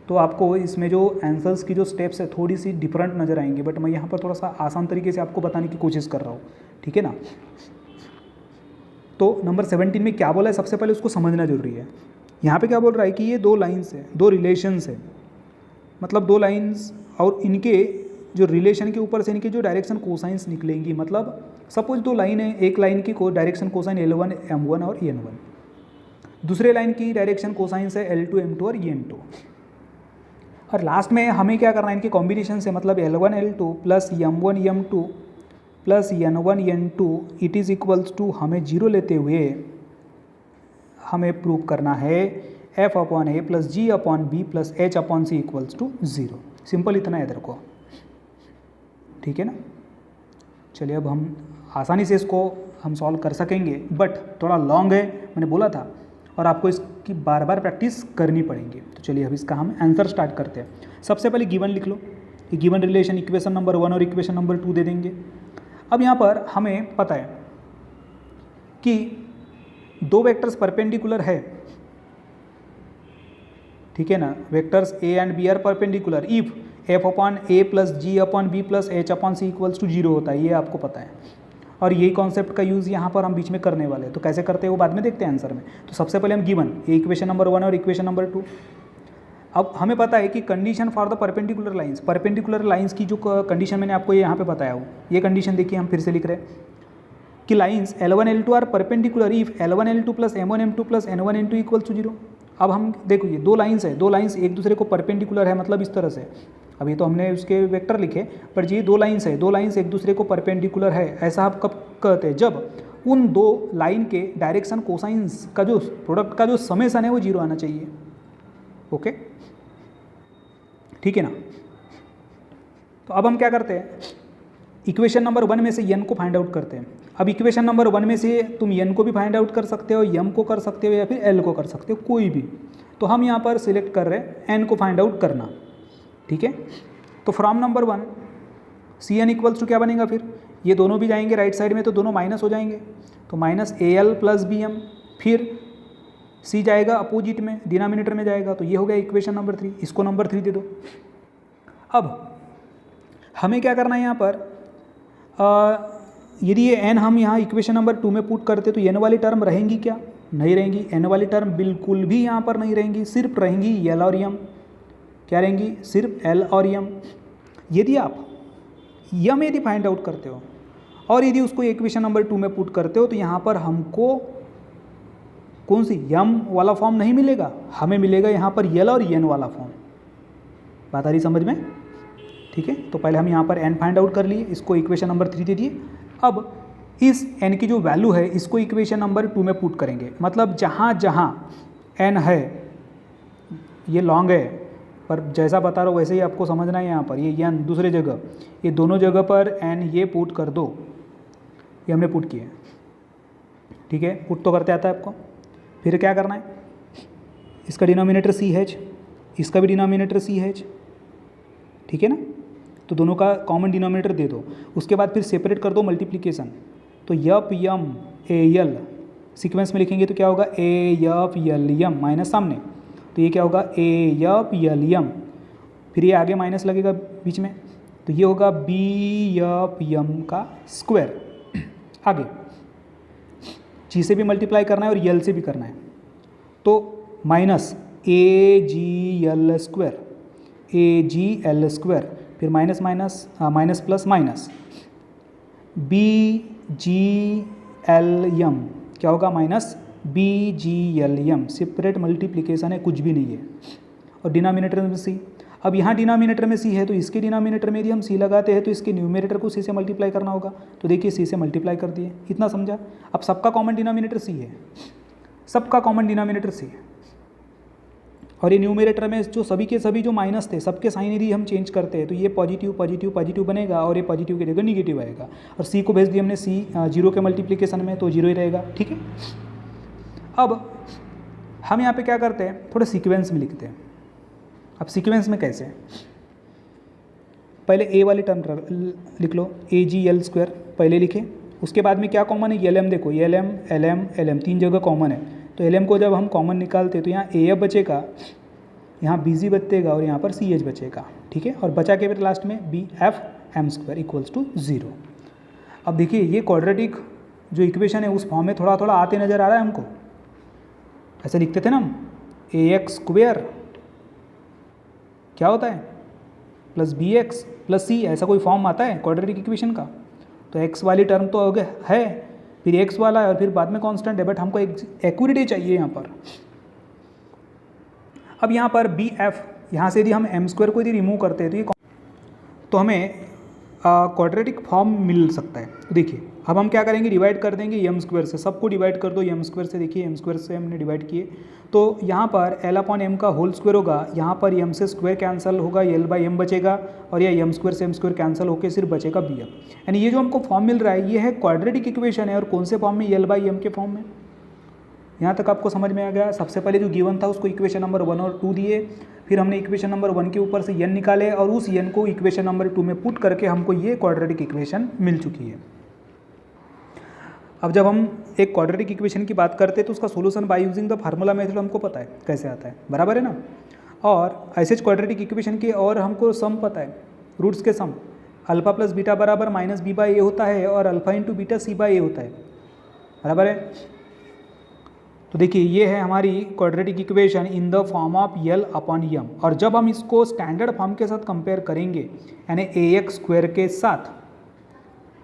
S1: तो आपको इसमें जो आंसर्स की जो स्टेप्स है थोड़ी सी डिफरेंट नज़र आएंगी, बट मैं यहाँ पर थोड़ा सा आसान तरीके से आपको बताने की कोशिश कर रहा हूँ, ठीक है ना। तो नंबर 17 में क्या बोला है सबसे पहले उसको समझना जरूरी है। यहाँ पे क्या बोल रहा है कि ये दो लाइन्स है, दो रिलेशंस है, मतलब दो लाइंस और इनके जो रिलेशन के ऊपर से इनके जो डायरेक्शन कोसाइंस निकलेंगी, मतलब सपोज दो लाइन है, एक लाइन की डायरेक्शन कोसाइन L1 M1 और N1, दूसरे लाइन की डायरेक्शन कोसाइंस है L2 M2 और N2, और लास्ट में हमें क्या करना है इनके कॉम्बिनेशन से, मतलब L1 L2 plus M1 M2 plus N1 N2 it is equals to हमें 0 लेते हुए हमें प्रूव करना है F upon A plus G upon B plus H upon C equals to 0। Simple इतना है इधर को, ठीक है ना। चलिए अब हम आसानी से इसको हम सॉल्व कर सकेंगे, बट थोड़ा लॉन्ग है, मैंने बोला था, और आपको इसकी बार बार प्रैक्टिस करनी पड़ेगी। तो चलिए अब इसका हम आंसर स्टार्ट करते हैं। सबसे पहले गिवन लिख लो, ये गिवन रिलेशन इक्वेशन नंबर 1 और इक्वेशन नंबर 2 दे देंगे। अब यहाँ पर हमें पता है कि दो वेक्टर्स परपेंडिकुलर है, ठीक है ना, vectors A and B are perpendicular if F upon A plus G upon B plus H upon C equals to 0 होता है, ये आपको पता है, और यही कॉन्सेप्ट का यूज़ यहाँ पर हम बीच में करने वाले हैं। तो कैसे करते हैं वो बाद में देखते हैं आंसर में। तो सबसे पहले हम गिवन ये इक्वेशन नंबर 1 और इक्वेशन नंबर 2। अब हमें पता है कि condition for the perpendicular lines की जो कंडीशन मैंने आपको यहाँ पे बताया हो, ये कंडीशन देखिए हम फिर से लिख रहे हैं कि lines L1 L2 are perpendicular if L1 L2 plus M1 M2 plus N1 N2 equals to 0। अब हम देखो ये दो लाइंस है, दो लाइंस एक दूसरे को परपेंडिकुलर है, मतलब इस तरह से, अभी तो हमने उसके वेक्टर लिखे, पर ये दो लाइंस है, दो लाइंस एक दूसरे को परपेंडिकुलर है। ऐसा आप कब कहते हैं, जब उन दो लाइन के डायरेक्शन कोसाइंस का जो प्रोडक्ट का जो समेशन है वो 0 आना चाहिए। ओके, ठीक है ना। तो अब हम क्या करते हैं, इक्वेशन नंबर 1 में से n को फाइंड आउट करते हैं। अब इक्वेशन नंबर 1 में से तुम n को भी फाइंड आउट कर सकते हो, m को कर सकते हो, या फिर l को कर सकते हो, कोई भी। तो हम यहाँ पर सिलेक्ट कर रहे हैं n को फाइंड आउट करना, ठीक है। तो from number 1 Cn equals to क्या बनेगा, फिर ये दोनों भी जाएंगे राइट साइड में तो दोनों माइनस हो जाएंगे, तो माइनस AL प्लस BM, फिर C जाएगा अपोजिट में, डिनोमिनेटर में जाएगा, तो ये हो गया इक्वेशन नंबर 3। इसको नंबर 3 दे दो। अब हमें क्या करना है यहाँ पर, यदि ये n हम यहाँ इक्वेशन नंबर 2 में पुट करते तो n वाली टर्म रहेंगी क्या, नहीं रहेंगी। n वाली टर्म बिल्कुल भी यहाँ पर नहीं रहेंगी, सिर्फ रहेंगी L और M। क्या रहेंगी, सिर्फ L और M। यदि आप M यदि फाइंड आउट करते हो और यदि उसको इक्वेशन नंबर 2 में पुट करते हो तो यहाँ पर हमको कौन सी M वाला फॉर्म नहीं मिलेगा, हमें मिलेगा यहाँ पर L और N वाला फॉर्म। बात आ रही समझ में, ठीक है। तो पहले हम यहाँ पर n फाइंड आउट कर लिए, इसको इक्वेशन नंबर 3 दे दिए। अब इस n की जो वैल्यू है इसको इक्वेशन नंबर 2 में पुट करेंगे, मतलब जहाँ जहाँ n है, ये लॉन्ग है पर जैसा बता रहा हूँ वैसे ही आपको समझना है। यहाँ पर ये n दूसरे जगह, ये दोनों जगह पर n ये पुट कर दो, ये हमने पुट किया, ठीक है। पुट तो करते आता है आपको। फिर क्या करना है, इसका डिनोमिनेटर CH, इसका भी डिनोमिनेटर CH, ठीक है ना। तो दोनों का कॉमन डिनोमिनेटर दे दो, उसके बाद फिर सेपरेट कर दो मल्टीप्लिकेशन। तो यप यम AL सीक्वेंस में लिखेंगे तो क्या होगा, AFLM माइनस सामने, तो ये क्या होगा AFLM, फिर ये आगे माइनस लगेगा बीच में, तो ये होगा BFM का स्क्वायर। आगे G से भी मल्टीप्लाई करना है और L से भी करना है, तो minus AGL square, AGL square, फिर minus minus minus plus minus BGLM, क्या होगा, माइनस BGLM। सेपरेट मल्टीप्लिकेशन है, कुछ भी नहीं है। और डिनोमिनेटर में C, अब यहाँ डिनोमिनेटर में C है तो इसके डिनोमिनेटर में यदि हम C लगाते हैं तो इसके न्यूमरेटर को C से मल्टीप्लाई करना होगा, तो देखिए C से मल्टीप्लाई कर दिए, इतना समझा। अब सबका कॉमन डिनोमिनेटर C है, सबका कॉमन डिनोमिनेटर C है, और ये न्यूमरेटर में जो सभी के सभी जो माइनस थे सबके साइन यदि हम चेंज करते हैं तो ये पॉजिटिव पॉजिटिव पॉजिटिव बनेगा और ये पॉजिटिव की जगह निगेटिव आएगा, और C को भेज दिया हमने C 0 के मल्टीप्लिकेशन में, तो 0 ही रहेगा, ठीक है। अब हम यहाँ पे क्या करते हैं, थोड़ा सीक्वेंस में लिखते हैं। अब सीक्वेंस में कैसे, पहले A वाली टर्म लिख लो, AGL स्क्वायर पहले लिखे, उसके बाद में क्या कॉमन है, LM। देखो LM LM LM तीन जगह कॉमन है, तो LM को जब हम कॉमन निकालते तो यहाँ AF बचेगा, यहाँ BG बचेगा और यहाँ पर CH बचेगा, ठीक है। और बचा के फिर लास्ट में BFM स्क्वायर इक्वल्स टू 0। अब देखिए ये क्वाड्रेटिक जो इक्वेशन है उस फॉर्म में थोड़ा थोड़ा आते नज़र आ रहा है हमको। ऐसे लिखते थे ना हम, AX स्क्वायर क्या होता है प्लस बी एक्स प्लस सी, ऐसा कोई फॉर्म आता है क्वाड्रेटिक इक्वेशन का? तो एक्स वाली टर्म तो है, फिर एक्स वाला है और फिर बाद में कांस्टेंट है, बट हमको एक्यूरेटी चाहिए यहाँ पर। अब यहाँ पर बी एफ, यहाँ से यदि हम एम स्क्वायर को यदि रिमूव करते हैं तो हमें क्वाड्रेटिक फॉर्म मिल सकता है। तो देखिए अब हम क्या करेंगे, डिवाइड कर देंगे एम स्क्वायर से, सबको डिवाइड कर दो एम स्क्वायर से। देखिए एम स्क्वायर से हमने डिवाइड किए तो यहाँ पर एल अपॉन एम का होल स्क्वायर होगा, यहाँ पर एम से स्क्वायर कैंसिल होगा, एल बाई एम बचेगा और यह एम स्क्वायर से एम स्क्वायर कैंसिल होकर सिर्फ बचेगा बी एफ। यानी ये जो हमको फॉर्म मिल रहा है ये है क्वाड्रेटिक इक्वेशन है, और कौन से फॉर्म में, एल बाई एम के फॉर्म में। यहाँ तक आपको समझ में आ गया। सबसे पहले जो गिवन था उसको इक्वेशन नंबर 1 और 2 दिए, फिर हमने इक्वेशन नंबर 1 के ऊपर से n निकाले और उस n को इक्वेशन नंबर 2 में पुट करके हमको ये क्वाड्रेटिक इक्वेशन मिल चुकी है। अब जब हम एक क्वाड्रेटिक इक्वेशन की बात करते हैं तो उसका solution bye using the formula method हमको पता है कैसे आता है, बराबर है ना। और ऐसे क्वाड्रेटिक इक्वेशन के और हमको सम पता है, रूट्स के सम, अल्फा प्लस बीटा बराबर माइनस बी बाई ए होता है और alpha into beta C by A होता है, बराबर है। तो देखिए ये है हमारी quadratic equation in the form of L upon M, और जब हम इसको स्टैंडर्ड फॉर्म के साथ कंपेयर करेंगे यानी ए एक्स स्क्वायर के साथ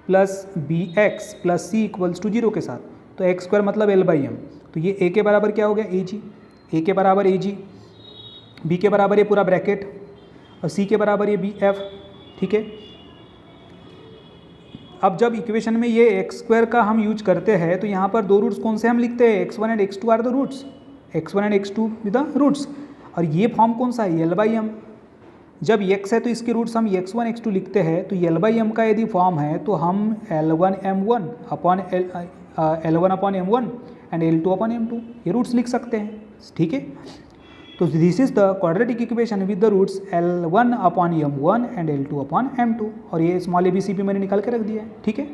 S1: plus b x plus c equals to 0 के साथ, तो एक्स स्क्वायर मतलब एल बाई एम, तो ये ए के बराबर क्या हो गया ए जी, ए के बराबर ए जी, बी के बराबर ये पूरा ब्रैकेट और सी के बराबर ये बी एफ, ठीक है। अब जब इक्वेशन में ये एक्स स्क्वायर का हम यूज करते हैं तो यहाँ पर दो रूट्स कौन से हम लिखते हैं, x1 and x2 are the roots, x1 and x2 with the roots, और ये फॉर्म कौन सा है एल बाई एम। जब x है तो इसके रूट्स हम x1 x2 लिखते हैं, तो एल बाई एम का यदि फॉर्म है तो हम L1 M1 upon L1 upon M1 and L2 upon M2 ये रूट्स लिख सकते हैं, ठीक है। तो this is the quadratic equation with the roots L1 upon M1 and L2 upon M2, और ये स्मॉल ABCD मैंने निकाल के रख दिया है, ठीक है।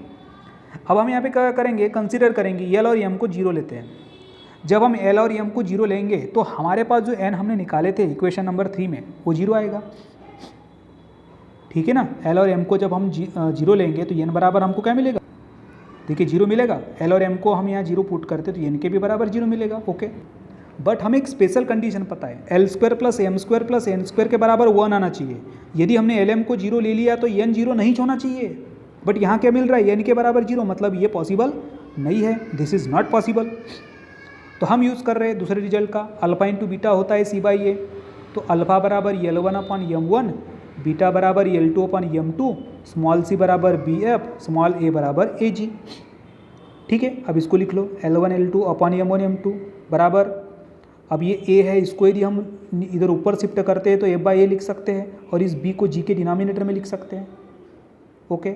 S1: अब हम यहाँ पे क्या करेंगे, कंसीडर करेंगे L और M को 0 लेते हैं। जब हम L और M को 0 लेंगे तो हमारे पास जो n हमने निकाले थे इक्वेशन नंबर 3 में वो 0 आएगा, ठीक है ना। L और M को जब हम 0 लेंगे तो n बराबर हमको क्या मिलेगा, देखिए 0 मिलेगा। L और M को हम यहाँ 0 पुट करते तो n के भी बराबर 0 मिलेगा, ओके। बट हमें एक स्पेशल कंडीशन पता है, l square plus m square plus n square के बराबर 1 आना चाहिए। यदि हमने एल एम को 0 ले लिया तो एन 0 नहीं होना चाहिए, बट यहाँ क्या मिल रहा है एन के बराबर 0, मतलब ये पॉसिबल नहीं है, दिस इज़ नॉट पॉसिबल। तो हम यूज़ कर रहे हैं दूसरे रिजल्ट का, अल्फा इंटू बीटा होता है सी बाई ए, तो अल्फा बराबर L1 अपॉन M1, बीटा बराबर L2 upon M2, small C बराबर बी एफ, स्मॉल ए बराबर ए जी, ठीक है। अब इसको लिख लो L1 L2 upon M1 M2 बराबर, अब ये a है, इसको यदि हम इधर ऊपर शिफ्ट करते हैं तो a बाई ए लिख सकते हैं और इस b को g के डिनोमिनेटर में लिख सकते हैं, ओके।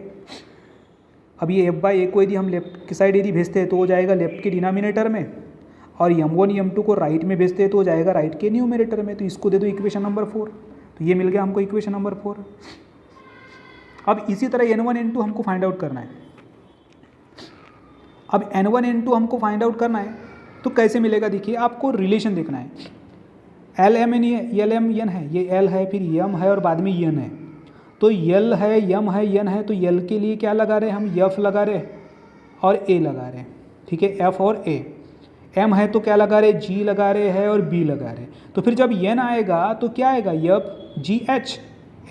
S1: अब ये f बाई ए को यदि हम लेफ्ट की साइड यदि भेजते हैं तो हो जाएगा लेफ्ट के डिनोमिनेटर में, और m1 m2 को राइट में भेजते हैं तो हो जाएगा राइट के न्यूमिनेटर में। तो इसको दे दो इक्वेशन नंबर 4, तो ये मिल गया हमको इक्वेशन नंबर 4। अब इसी तरह n1 n2 हमको फाइंड आउट करना है। अब n1 n2 हमको फाइंड आउट करना है तो कैसे मिलेगा, देखिए आपको रिलेशन देखना है। L m n l m n है, ये एल है फिर एम है और बाद में एन है, तो एल है एम है एन है, तो एल के लिए क्या लगा रहे हैं हम, एफ लगा रहे और ए लगा रहे हैं, ठीक है, एफ और ए। एम है तो क्या लगा रहे, जी लगा रहे हैं और बी लगा रहे। तो फिर जब एन आएगा तो क्या आएगा, एफ जी एच,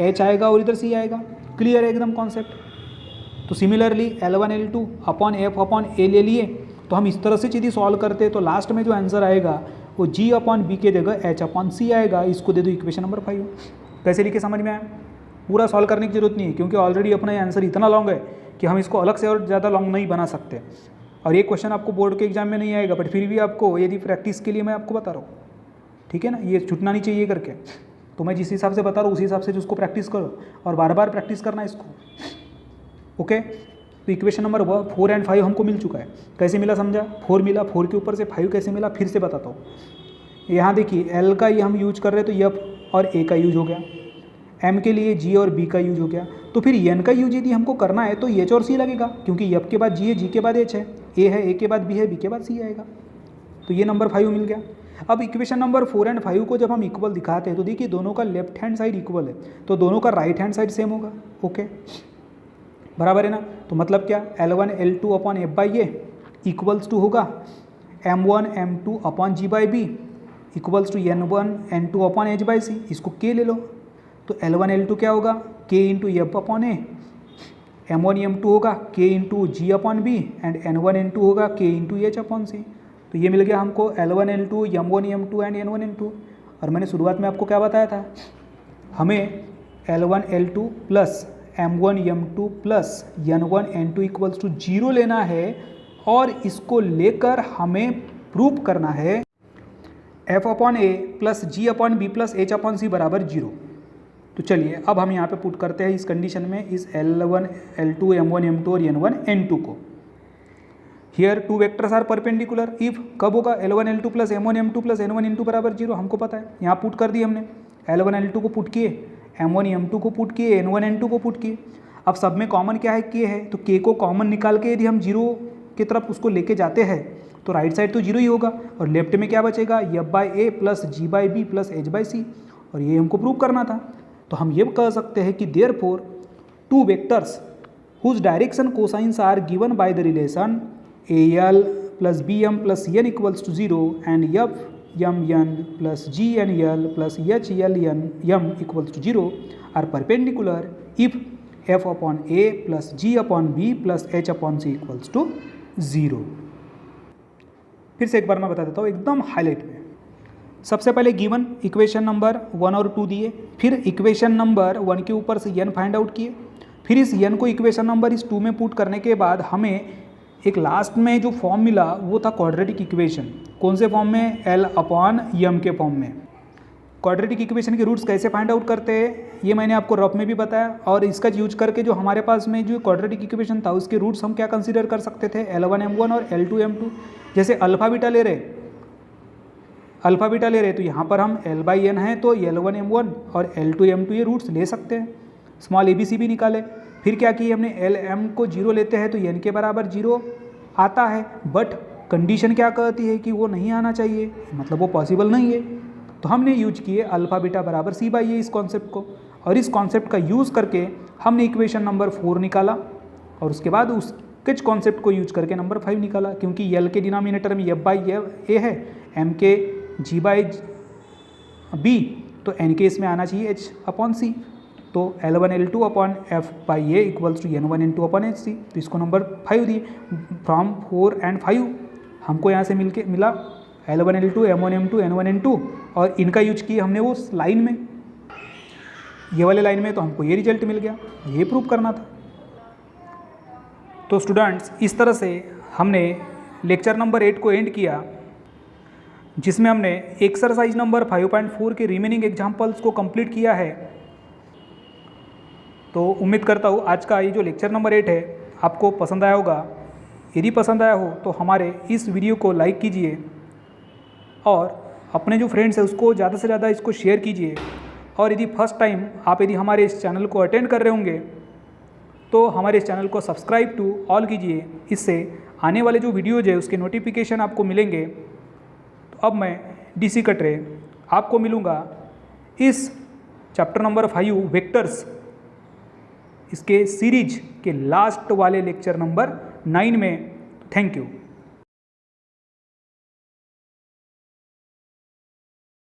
S1: एच आएगा और इधर सी आएगा, क्लियर है एकदम कॉन्सेप्ट। तो similarly L1 L2 upon F upon A ले लिए, तो हम इस तरह से यदि सॉल्व करते हैं तो लास्ट में जो आंसर आएगा वो जी अपॉन बी के जगह एच अपॉन सी आएगा। इसको दे दो इक्वेशन नंबर 5। कैसे लिखे समझ में आया, पूरा सॉल्व करने की जरूरत नहीं है क्योंकि ऑलरेडी अपना आंसर इतना लॉन्ग है कि हम इसको अलग से और ज़्यादा लॉन्ग नहीं बना सकते, और ये क्वेश्चन आपको बोर्ड के एग्जाम में नहीं आएगा, बट फिर भी आपको यदि प्रैक्टिस के लिए मैं आपको बता रहा हूँ, ठीक है ना, ये छूटना नहीं चाहिए करके। तो मैं जिस हिसाब से बता रहा हूँ उसी हिसाब से उसको प्रैक्टिस करो और बार बार प्रैक्टिस करना इसको, ओके। तो इक्वेशन नंबर 4 एंड 5 हमको मिल चुका है। कैसे मिला समझा, 4 मिला, 4 के ऊपर से 5 कैसे मिला फिर से बताता हूँ। यहाँ देखिए एल का ये हम यूज कर रहे हैं तो एफ और ए का यूज हो गया, एम के लिए जी और बी का यूज हो गया, तो फिर एन का यूज यदि हमको करना है तो एच और सी लगेगा क्योंकि एफ के बाद जी है, जी के बाद एच है, ए के बाद बी है, बी के बाद सी आएगा। तो ये नंबर 5 मिल गया। अब इक्वेशन नंबर 4 एंड 5 को जब हम इक्वल दिखाते हैं तो देखिए दोनों का लेफ्ट हैंड साइड इक्वल है तो दोनों का राइट हैंड साइड सेम होगा, ओके, बराबर है ना। तो मतलब क्या, L1 L2 upon F by A equals to होगा M1 M2 upon G by B equals to N1 N2 upon H by C. इसको के ले लो, तो L1 L2 क्या होगा, K into f upon a, M1 M2 होगा K into g upon b and N1 N2 होगा K into h upon c. तो ये मिल गया हमको L1 L2 M1 M2 and N1 N2। और मैंने शुरुआत में आपको क्या बताया था, हमें L1 L2 plus M1 M2 plus N1 N2 equals to 0 लेना है और इसको लेकर हमें प्रूव करना है F upon A plus G upon B plus H upon C बराबर 0। तो चलिए अब हम यहाँ पे पुट करते हैं इस कंडीशन में इस L1 L2 M1 M2 और N1 N2 को। Here two vectors are perpendicular if कब होगा, L1 L2 plus M1 M2 plus N1 N2 बराबर 0, हमको पता है। यहाँ पुट कर दिए हमने, L1 L2 को पुट किए, M1 M2 को पुट किए, N1 N2 को पुट किए। अब सब में कॉमन क्या है, K है, तो K को कॉमन निकाल के यदि हम 0 की तरफ उसको लेके जाते हैं तो राइट साइड तो 0 ही होगा और लेफ्ट में क्या बचेगा, F by A plus G by B plus H by C, और ये हमको प्रूव करना था। तो हम ये कह सकते हैं कि therefore two vectors whose direction cosines are given by the relation AL plus BM plus N equals to 0 and FMN plus GNL plus HLN M equals to 0 are perpendicular if F upon A plus G upon B plus H upon C equals to 0। फिर से एक बार मैं बता देता हूँ एकदम highlight में। सबसे पहले गिवन इक्वेशन नंबर 1 और 2 दिए, फिर इक्वेशन नंबर 1 के ऊपर से n फाइंड आउट किए, फिर इस n को इक्वेशन नंबर इस 2 में पुट करने के बाद हमें एक लास्ट में जो फॉर्म मिला वो था क्वाड्रेटिक इक्वेशन। कौन से फॉर्म में, L अपॉन M के फॉर्म में। क्वाड्रेटिक इक्वेशन के रूट्स कैसे फाइंड आउट करते हैं ये मैंने आपको रफ में भी बताया, और इसका यूज करके जो हमारे पास में जो क्वाड्रेटिक इक्वेशन था उसके रूट्स हम क्या कंसीडर कर सकते थे, L1 M1 और L2 M2। जैसे अल्फा बीटा ले रहे तो यहाँ पर हम L बाई एन है तो L1 M1 और L2 M2 ये रूट्स ले सकते हैं। स्मॉल ABC भी निकाले, फिर क्या किए हमने, LM को 0 लेते हैं तो n के बराबर 0 आता है, बट कंडीशन क्या कहती है कि वो नहीं आना चाहिए, मतलब वो पॉसिबल नहीं है। तो हमने यूज किए अल्फा बीटा बराबर C बाई ए इस कॉन्सेप्ट को, और इस कॉन्सेप्ट का यूज़ करके हमने इक्वेशन नंबर 4 निकाला, और उसके बाद उसके कॉन्सेप्ट को यूज करके नंबर 5 निकाला। क्योंकि L के डिनोमिनेटर में F बाई ए है, M के G बाई B, तो N के इसमें आना चाहिए H अपॉन C। तो L1 L2 upon F by A equals to N1 N2 upon h c. तो इसको नंबर 5 दिए। फ्रॉम 4 एंड 5 हमको यहाँ से मिला L1 L2 M1 M2 N1 N2, और इनका यूज किए हमने वो लाइन में, ये वाले लाइन में, तो हमको ये रिजल्ट मिल गया, ये प्रूव करना था। तो स्टूडेंट्स इस तरह से हमने लेक्चर नंबर 8 को एंड किया, जिसमें हमने एक्सरसाइज नंबर 5.4 के रिमेनिंग एग्जाम्पल्स को कंप्लीट किया है। तो उम्मीद करता हूँ आज का ये जो लेक्चर नंबर 8 है आपको पसंद आया होगा। यदि पसंद आया हो तो हमारे इस वीडियो को लाइक कीजिए और अपने जो फ्रेंड्स हैं उसको ज़्यादा से ज़्यादा इसको शेयर कीजिए। और यदि फर्स्ट टाइम आप यदि हमारे इस चैनल को अटेंड कर रहे होंगे तो हमारे इस चैनल को सब्सक्राइब टू ऑल कीजिए, इससे आने वाले जो वीडियोज़ है उसके नोटिफिकेशन आपको मिलेंगे। तो अब मैं DC कटरे आपको मिलूँगा इस चैप्टर नंबर 5 वेक्टर्स, इसके सीरीज के लास्ट वाले लेक्चर नंबर 9 में। Thank you.